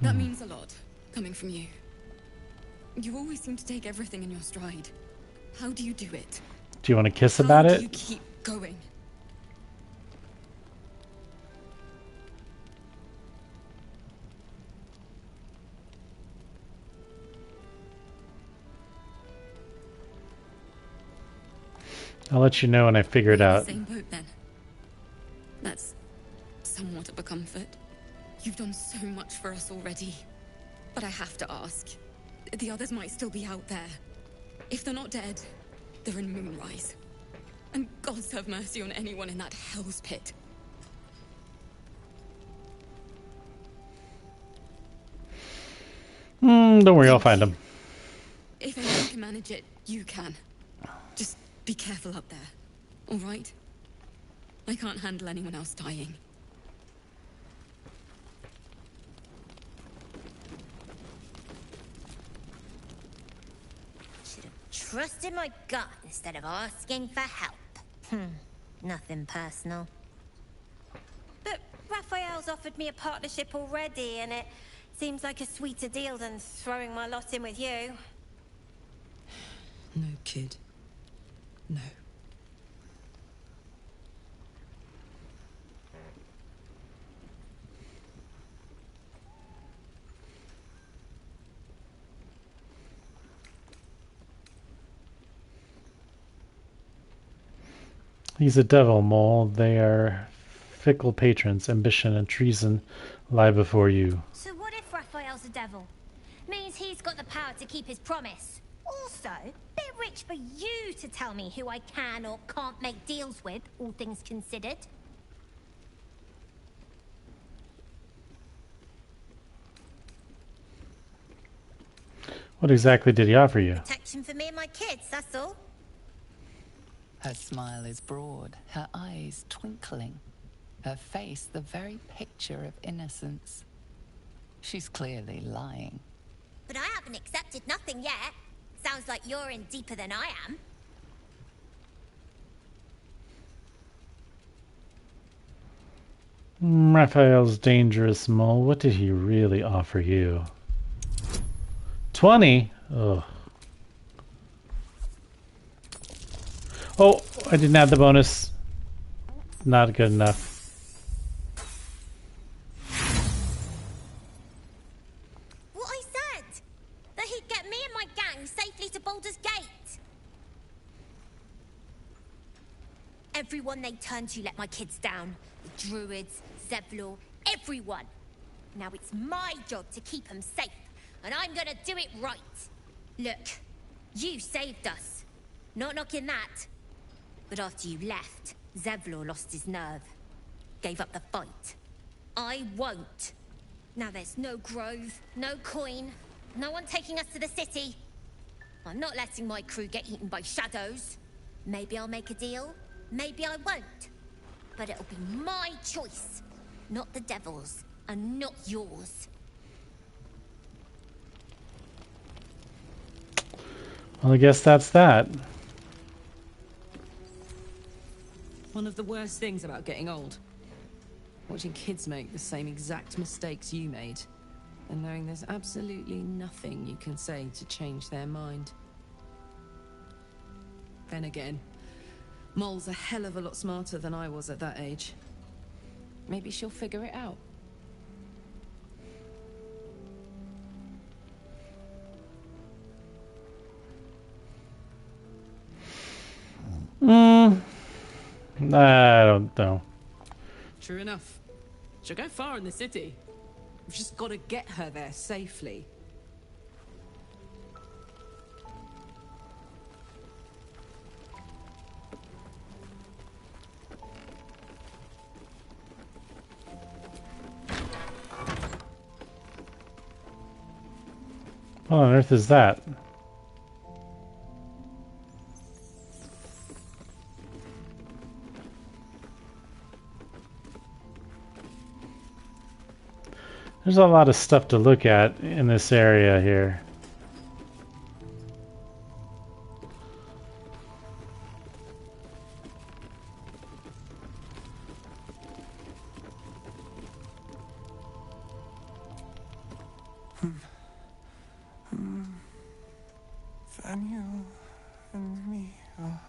That means a lot, coming from you. You always seem to take everything in your stride. How do you do it? Do you want to kiss about How it? do you keep going? I'll let you know when I figure it out. Same boat then. That's somewhat of a comfort. You've done so much for us already. But I have to ask. The others might still be out there. If they're not dead, they're in Moonrise. And gods have mercy on anyone in that hell's pit. Don't worry, I'll find them. If anyone can manage it, you can. Just Be careful up there, all right? I can't handle anyone else dying. Should have trusted my gut instead of asking for help. Nothing personal. But Raphael's offered me a partnership already, and it seems like a sweeter deal than throwing my lot in with you. No, kid. No. He's a devil, Mole. They are fickle patrons. Ambition and treason lie before you. So what if Raphael's a devil? Means he's got the power to keep his promise. Also, bit rich for you to tell me who I can or can't make deals with, all things considered. What exactly did he offer you? Protection for me and my kids, that's all. Her smile is broad, her eyes twinkling, her face the very picture of innocence. She's clearly lying. But I haven't accepted nothing yet. Sounds like you're in deeper than I am. Raphael's dangerous, Mole. What did he really offer you? 20? Ugh. Oh, I didn't add the bonus. Not good enough. What I said! That he'd get me and my gang safely to Baldur's Gate. Everyone they turned to let my kids down. The druids, Zevlor, everyone. Now it's my job to keep them safe, and I'm gonna do it right. Look, you saved us. Not knocking that. But after you left, Zevlor lost his nerve. Gave up the fight. I won't. Now there's no grove, no coin, no one taking us to the city. I'm not letting my crew get eaten by shadows. Maybe I'll make a deal, maybe I won't. But it'll be my choice, not the devil's, and not yours. Well, I guess that's that. One of the worst things about getting old. Watching kids make the same exact mistakes you made. And knowing there's absolutely nothing you can say to change their mind. Then again, Mole's a hell of a lot smarter than I was at that age. Maybe she'll figure it out. I don't know. True enough. She'll go far in the city. We've just got to get her there safely. What on earth is that? There's a lot of stuff to look at in this area here. Daniel and me are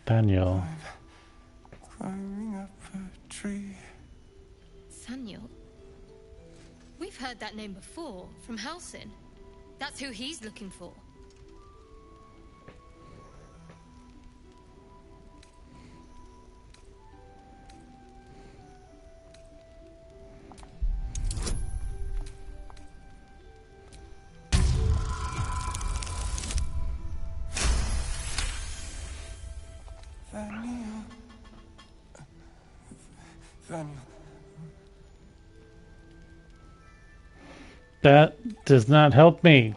Daniel. climbing up a tree. Samuel? We've heard that name before, from Halsin. That's who he's looking for. Daniel. Daniel. That does not help me.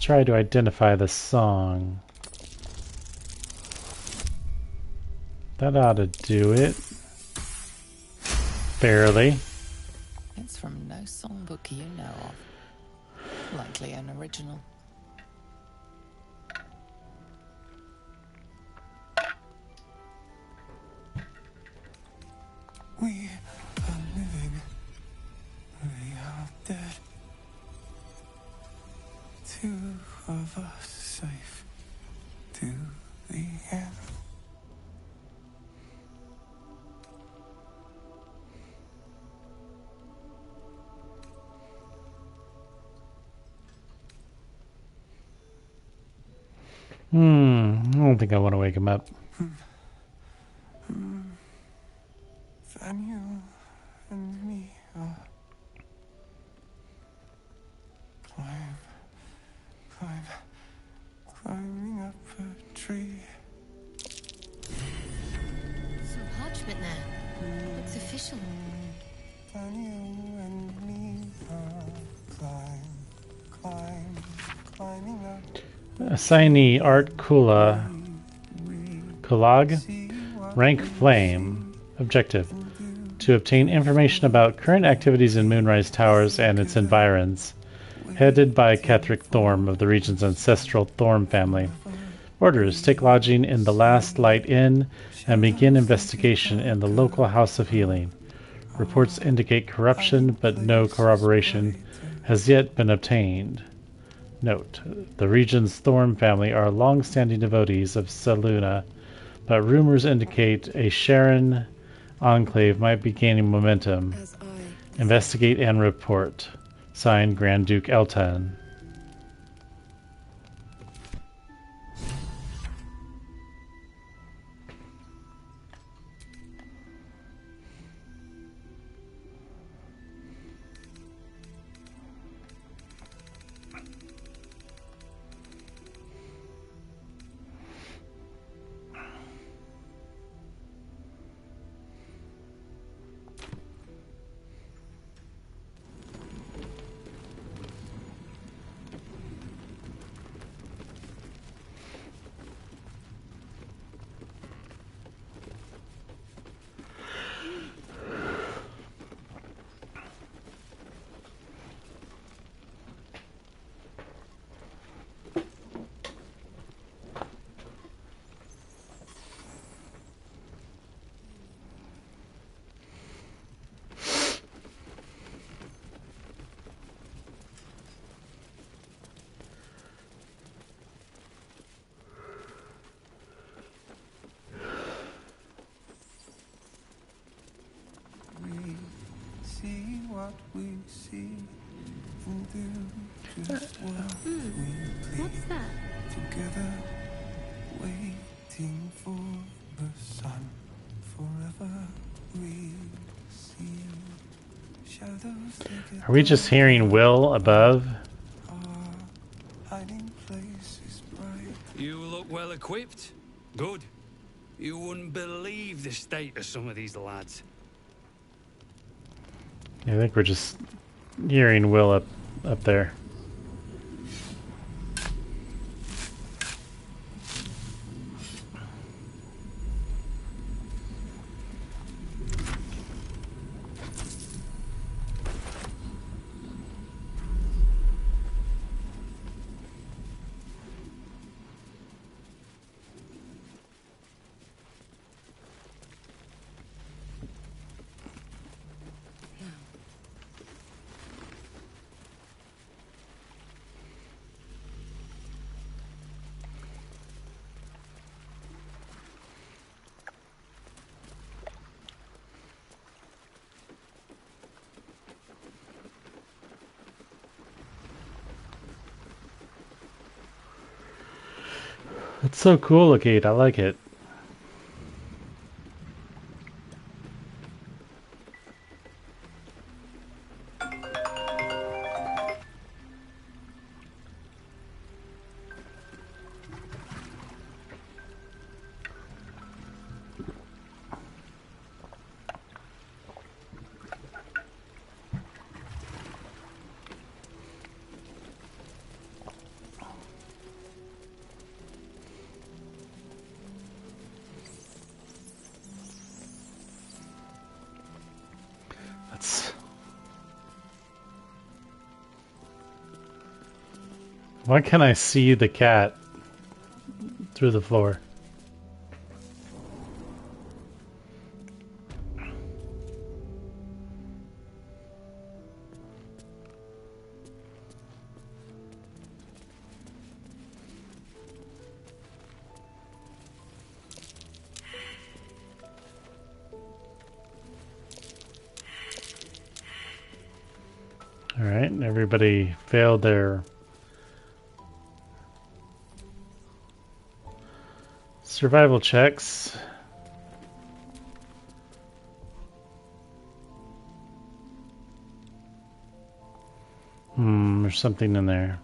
try to identify the song. That ought to do it. Barely. It's from no songbook you know of. Likely an original. We are living, we are dead. Two of us safe to the end. I don't think I want to wake him up. Then you and me are climbing up a tree. Some parchment there. Looks official. Then you and me are climbing up. Assignee Art Kula. Kulag? Rank Flame. Objective: to obtain information about current activities in Moonrise Towers and its environs. Headed by Ketheric Thorm of the region's ancestral Thorm family. Orders: take lodging in the Last Light Inn and begin investigation in the local House of Healing. Reports indicate corruption, but no corroboration has yet been obtained. Note: the region's Thorm family are long-standing devotees of Selûne, but rumors indicate a Sharon enclave might be gaining momentum. Investigate and report. Signed, Grand Duke Eltan. What we see and do just what we What's that? Together, waiting for the sun. Forever we see shadows. Are we just hearing Will above? Hiding place is bright. You look well equipped. Good. You wouldn't believe the state of some of these lads. I think we're just hearing Will up there. It's so cool looking. I like it. Why can't I see the cat through the floor? All right, everybody failed their survival checks. There's something in there.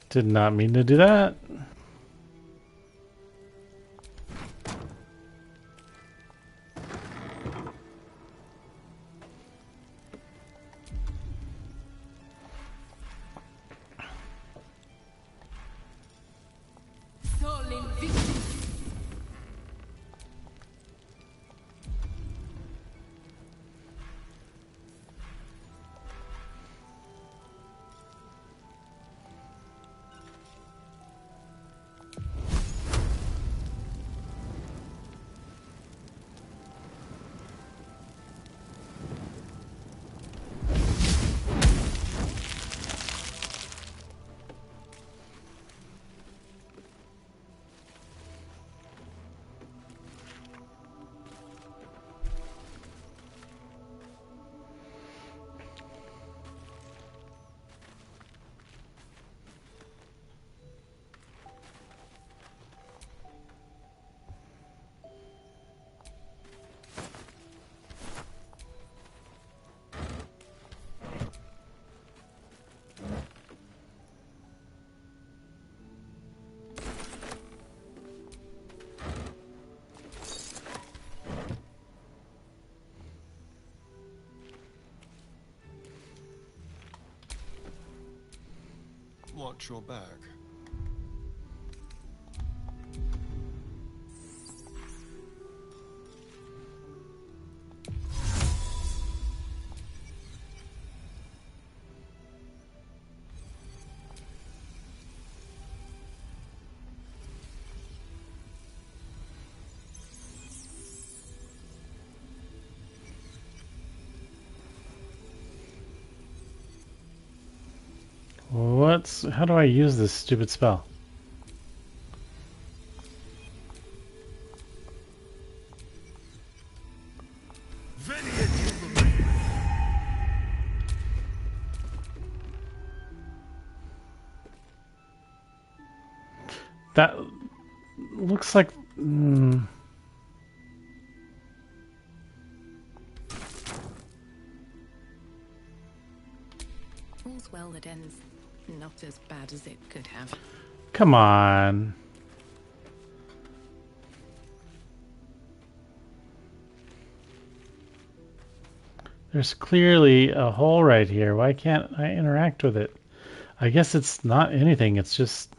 Did not mean to do that. Watch your back. How do I use this stupid spell? That looks like... All's well that ends not as bad as it could have. Come on. There's clearly a hole right here. Why can't I interact with it? I guess it's not anything. It's just...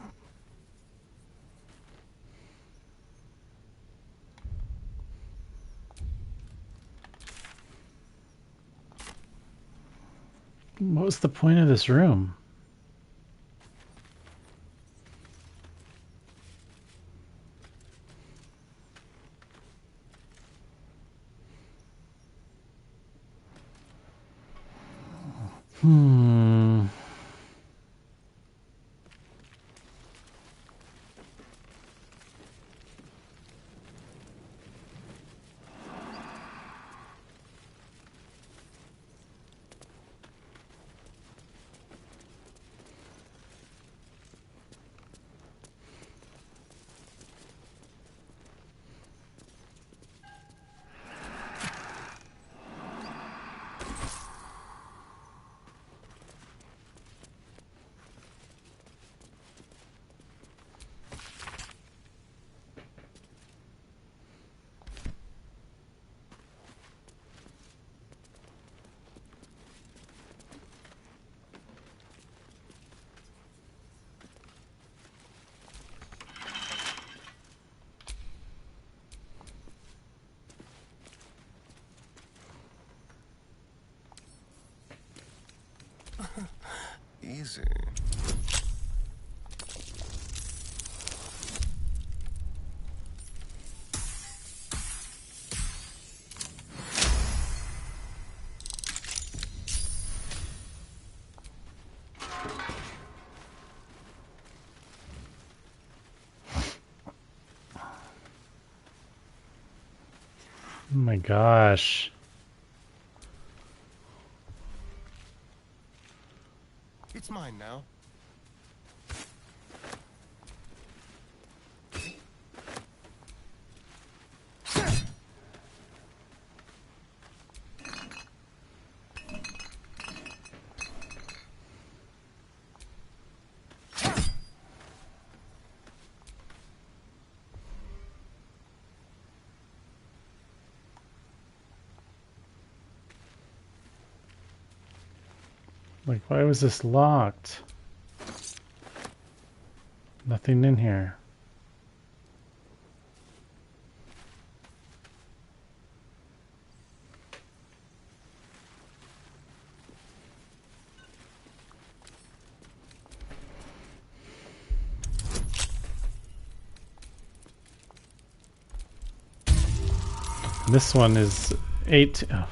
What was the point of this room? Easy. Oh my gosh. It's mine now. Like, why was this locked? Nothing in here. This one is 8. Oh.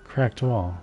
Cracked wall.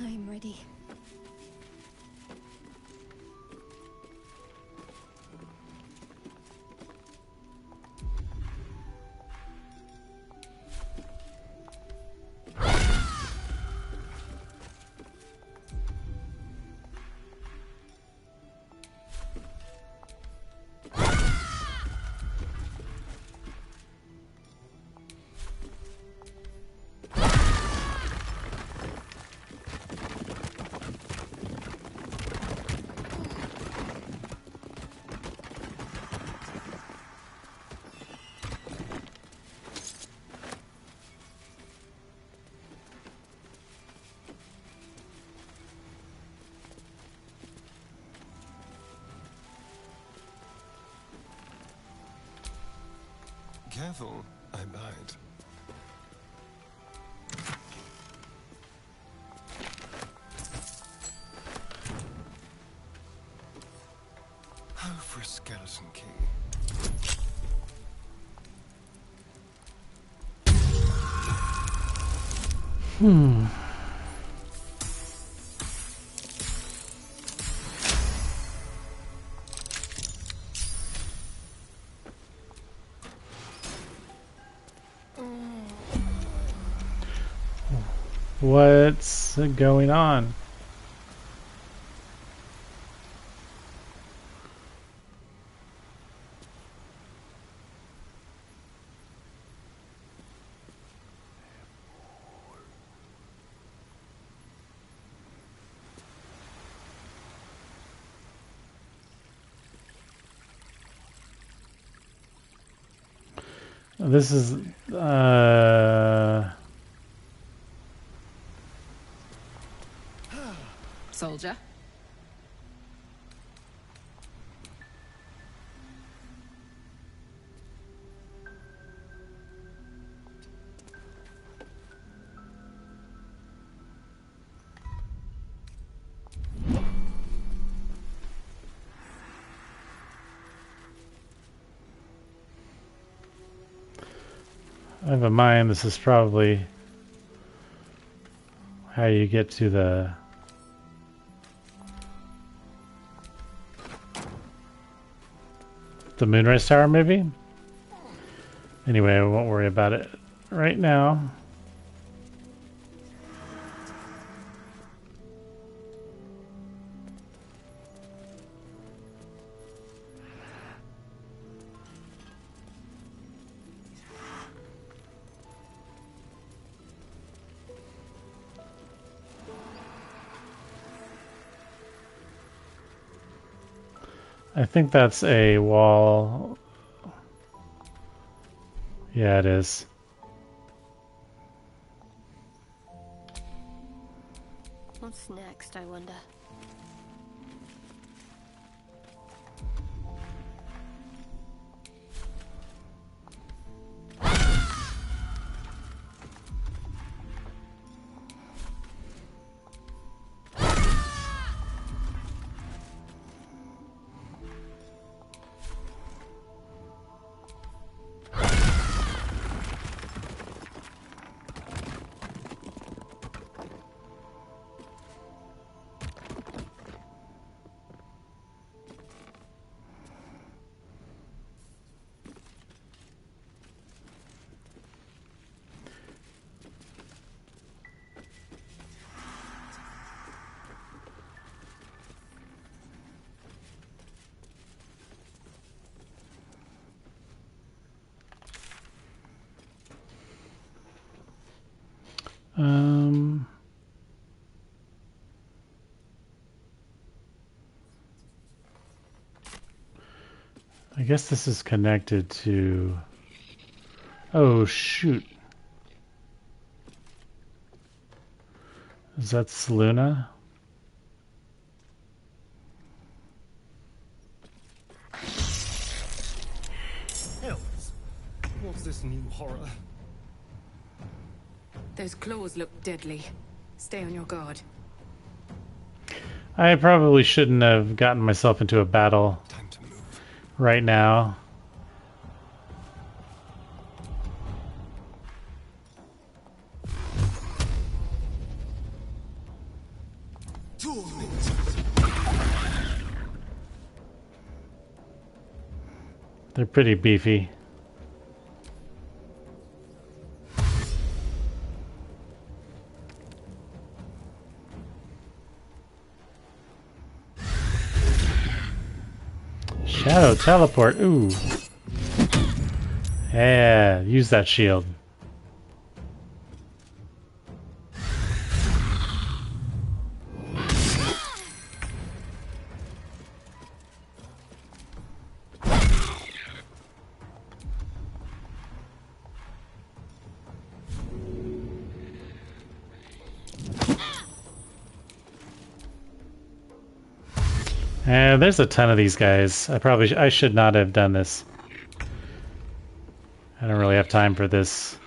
I'm ready. Careful, I might. Oh, for a skeleton key. Hmm. What's going on? This is Soldier. I have a mind. This is probably how you get to the Moonrise Tower, maybe? Anyway, I won't worry about it right now. I think that's a wall. Yeah, it is. What's next, I wonder? I guess this is connected to... Oh, shoot. Is that Seluna? Hells, what's this new horror? Those claws look deadly. Stay on your guard. I probably shouldn't have gotten myself into a battle right now. They're pretty beefy. Shadow teleport. Ooh. Yeah, use that shield. There's a ton of these guys. I should not have done this. I don't really have time for this.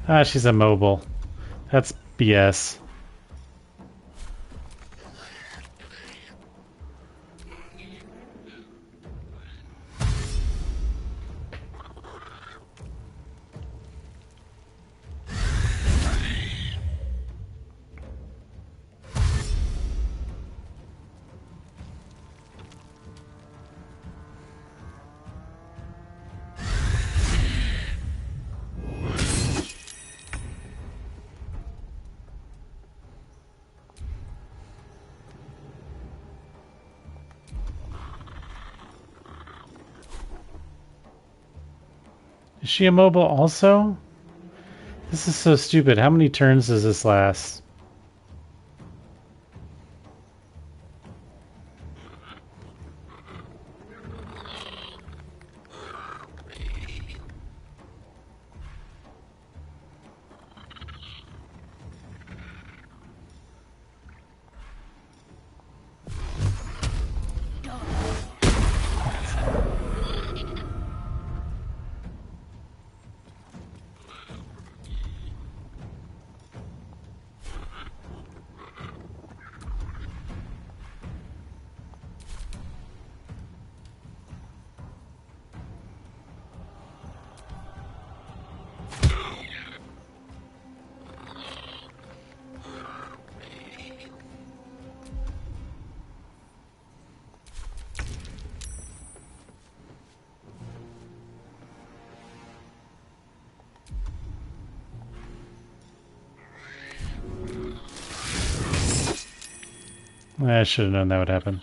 Ah, she's immobile. That's BS. Is she immobile also? This is so stupid. How many turns does this last? I should have known that would happen.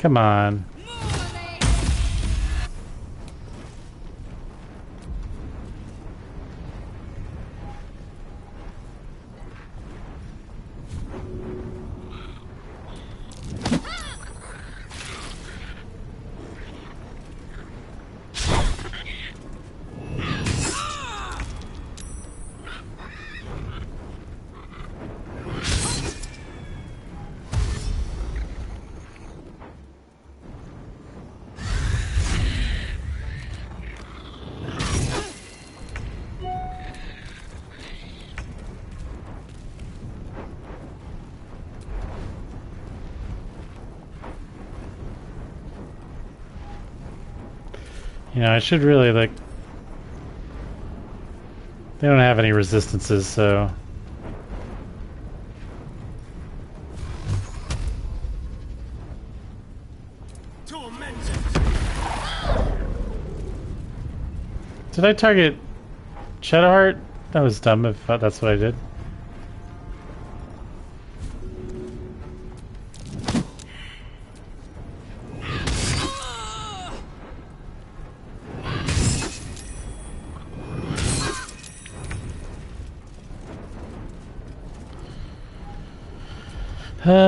Come on. You know, I should really, like... They don't have any resistances, so... Did I target Shadowheart? That was dumb if that's what I did. Why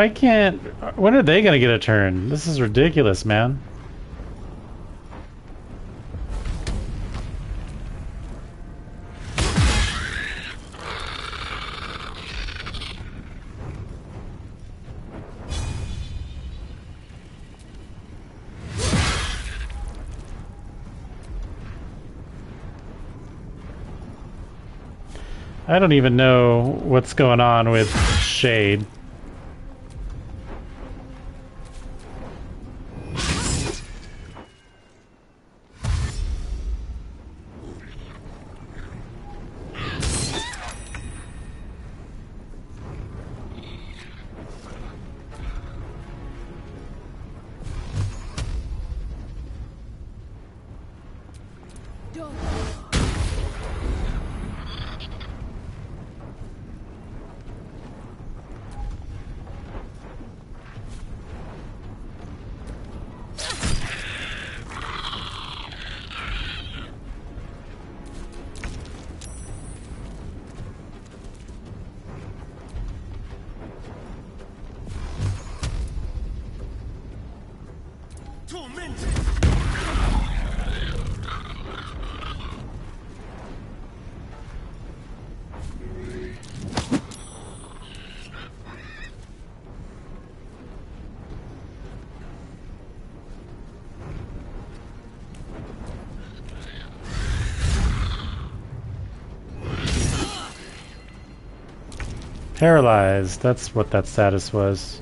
can't... When are they gonna get a turn? This is ridiculous, man. I don't even know what's going on with Shade. Paralyzed, that's what that status was.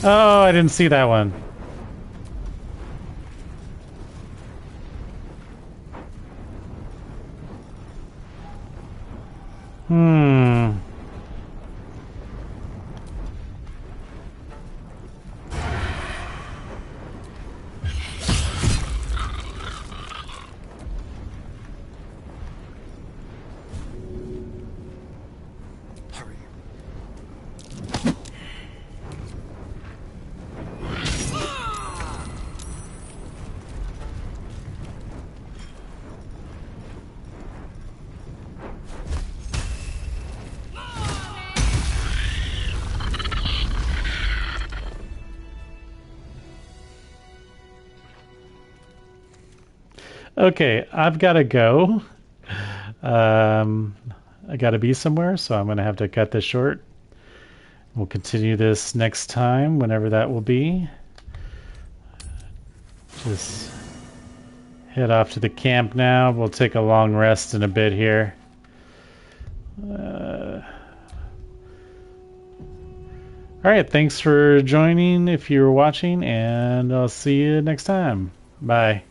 Oh, I didn't see that one. Okay, I've got to go. I got to be somewhere, so I'm going to have to cut this short. We'll continue this next time, whenever that will be. Just head off to the camp now. We'll take a long rest in a bit here. Alright, thanks for joining if you're watching, and I'll see you next time. Bye.